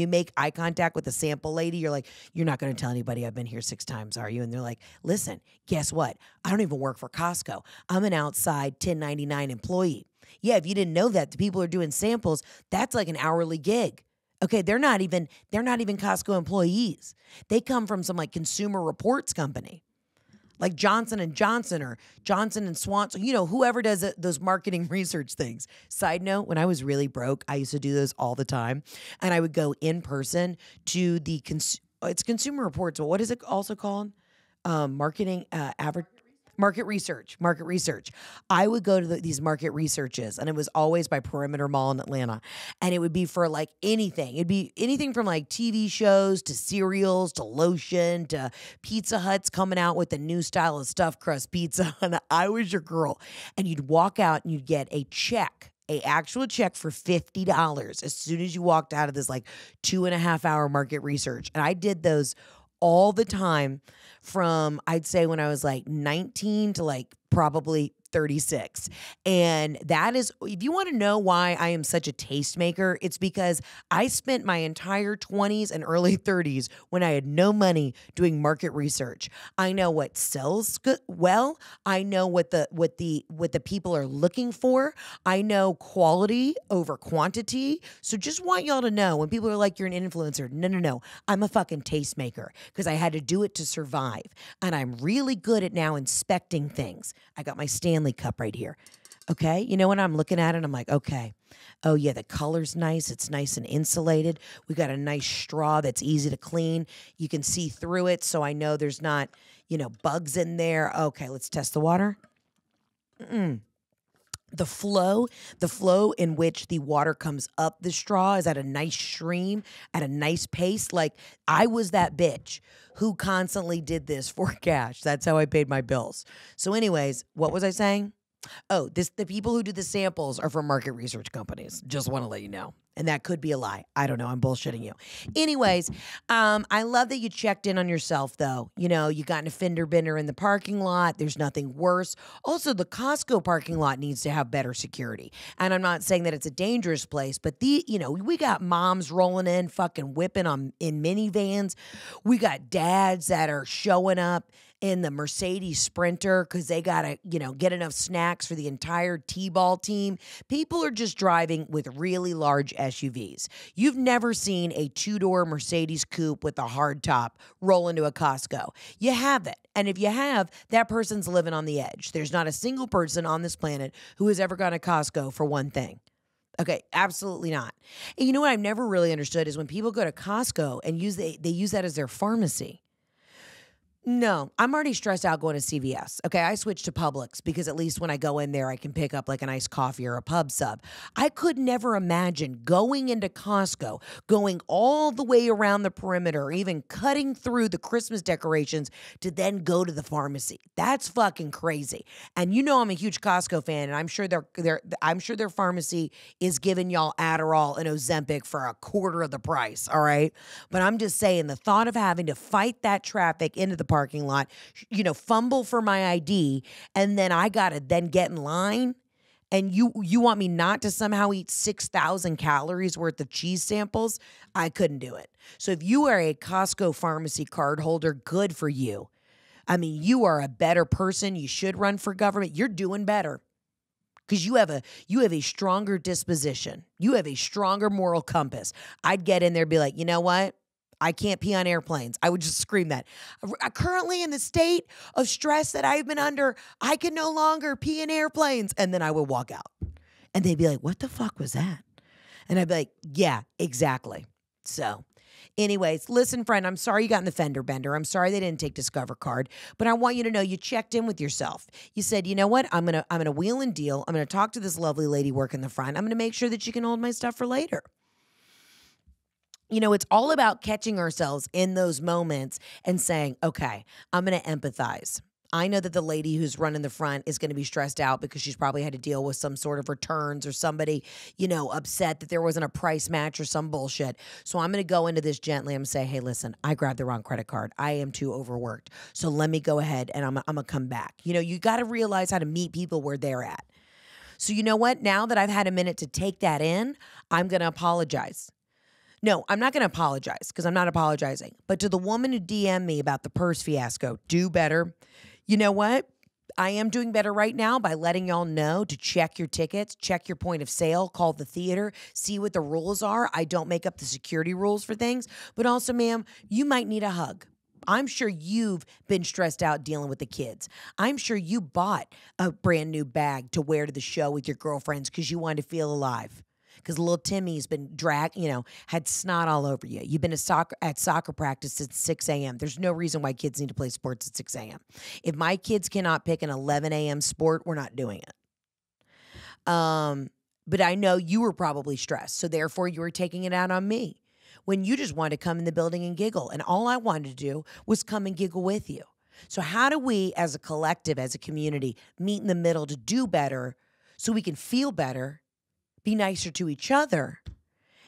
make eye contact with the sample lady. You're like, you're not going to tell anybody I've been here 6 times, are you? And they're like, listen, guess what? I don't even work for Costco. I'm an outside 1099 employee. Yeah, if you didn't know that, the people are doing samples. That's like an hourly gig. Okay, they're not even Costco employees. They come from some like Consumer Reports company. like Johnson and Johnson or Johnson and Swanson, whoever does those marketing research things. Side note, when I was really broke, I used to do those all the time. And I would go in person to the, it's Consumer Reports, but what is it also called? Marketing, Market research. I would go to these market researches, and it was always by Perimeter Mall in Atlanta. And it would be for like anything. It'd be anything from like TV shows to cereals to lotion to Pizza Hut's coming out with a new style of stuffed crust pizza. And I was your girl. And you'd walk out and you'd get a actual check for $50 as soon as you walked out of this like 2.5 hour market research. And I did those all the time from, I'd say, when I was like 19 to like probably 36. And that is, if you want to know why I am such a tastemaker, it's because I spent my entire 20s and early 30s when I had no money doing market research. I know what sells well. I know what the people are looking for. I know quality over quantity. So just want y'all to know when people are like, you're an influencer. No. I'm a fucking tastemaker because I had to do it to survive. And I'm really good at now inspecting things. I got my Stanley Cup right here. Okay. You know, when I'm looking at it, I'm like, okay. Oh yeah, the color's nice. It's nice and insulated. We got a nice straw that's easy to clean. You can see through it. So I know there's not, bugs in there. Okay. Let's test the water. The flow in which the water comes up the straw is at a nice stream, at a nice pace. Like I was that bitch who constantly did this for cash. That's how I paid my bills. So anyways, what was I saying? Oh, the people who do the samples are from market research companies. Just want to let you know. And that could be a lie. I don't know. I'm bullshitting you. Anyways, I love that you checked in on yourself, though. You got in a fender bender in the parking lot. There's nothing worse. Also, the Costco parking lot needs to have better security. And I'm not saying that it's a dangerous place, but we got moms rolling in, fucking whipping in minivans. We got dads that are showing up in the Mercedes Sprinter because they got to, get enough snacks for the entire T-ball team. People are just driving with really large SUVs. You've never seen a 2-door Mercedes coupe with a hard top roll into a Costco. You haven't. And if you have, that person's living on the edge. There's not a single person on this planet who has ever gone to Costco for one thing. Okay, absolutely not. And you know what I've never really understood is when people go to Costco and they use that as their pharmacy. No, I'm already stressed out going to CVS. Okay, I switched to Publix because at least when I go in there, I can pick up like a nice coffee or a pub sub. I could never imagine going into Costco, going all the way around the perimeter, or even cutting through the Christmas decorations to then go to the pharmacy. That's fucking crazy. And I'm a huge Costco fan, and I'm sure their pharmacy is giving y'all Adderall and Ozempic for a quarter of the price. All right, but I'm just saying the thought of having to fight that traffic into the parking lot, fumble for my ID, and then I gotta then get in line, and you want me not to somehow eat 6,000 calories worth of cheese samples? I couldn't do it. So if you are a Costco pharmacy card holder, good for you. I mean, you are a better person. You should run for government. You're doing better because you have a stronger disposition. You have a stronger moral compass. I'd get in there and be like, you know what? I can't pee on airplanes. I would just scream that. Currently in the state of stress that I've been under, I can no longer pee in airplanes. And then I would walk out. And they'd be like, what the fuck was that? And I'd be like, yeah, exactly. So anyways, listen, friend, I'm sorry you got in the fender bender. I'm sorry they didn't take Discover Card. But I want you to know you checked in with yourself. You said, you know what? I'm gonna wheel and deal. I'm going to talk to this lovely lady working the front. I'm going to make sure that she can hold my stuff for later. It's all about catching ourselves in those moments and saying, okay, I'm going to empathize. I know that the lady who's running the front is going to be stressed out because she's probably had to deal with some sort of returns or somebody, upset that there wasn't a price match or some bullshit. So I'm going to go into this gently. I'm going to say, hey, listen, I grabbed the wrong credit card. I am too overworked. So let me go ahead and I'm going to come back. You got to realize how to meet people where they're at. So you know what? Now that I've had a minute to take that in, I'm going to apologize. No, I'm not going to apologize because I'm not apologizing. But to the woman who DM'd me about the purse fiasco, do better. You know what? I am doing better right now by letting y'all know to check your tickets, check your point of sale, call the theater, see what the rules are. I don't make up the security rules for things. But also, ma'am, you might need a hug. I'm sure you've been stressed out dealing with the kids. I'm sure you bought a brand new bag to wear to the show with your girlfriends because you wanted to feel alive. Because little Timmy's been had snot all over you. You've been at soccer practice at 6 a.m. There's no reason why kids need to play sports at 6 a.m. If my kids cannot pick an 11 a.m. sport, we're not doing it. But I know you were probably stressed, so therefore you were taking it out on me when you just wanted to come in the building and giggle. And all I wanted to do was come and giggle with you. So how do we, as a collective, as a community, meet in the middle to do better so we can feel better, be nicer to each other,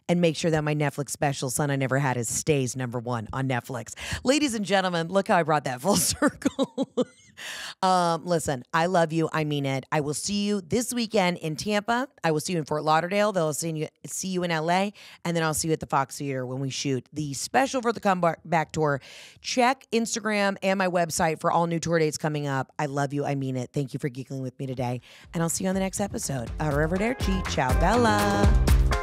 and make sure that my Netflix special, Son I Never Had, stays #1 on Netflix. Ladies and gentlemen, look how I brought that full circle. Listen, I love you. I mean it. I will see you this weekend in Tampa. I will see you in Fort Lauderdale. They'll see you in LA. And then I'll see you at the Fox Theater when we shoot the special for the Comeback Tour. Check Instagram and my website for all new tour dates coming up. I love you. I mean it. Thank you for giggling with me today. And I'll see you on the next episode. Arrivederci. Ciao, Bella.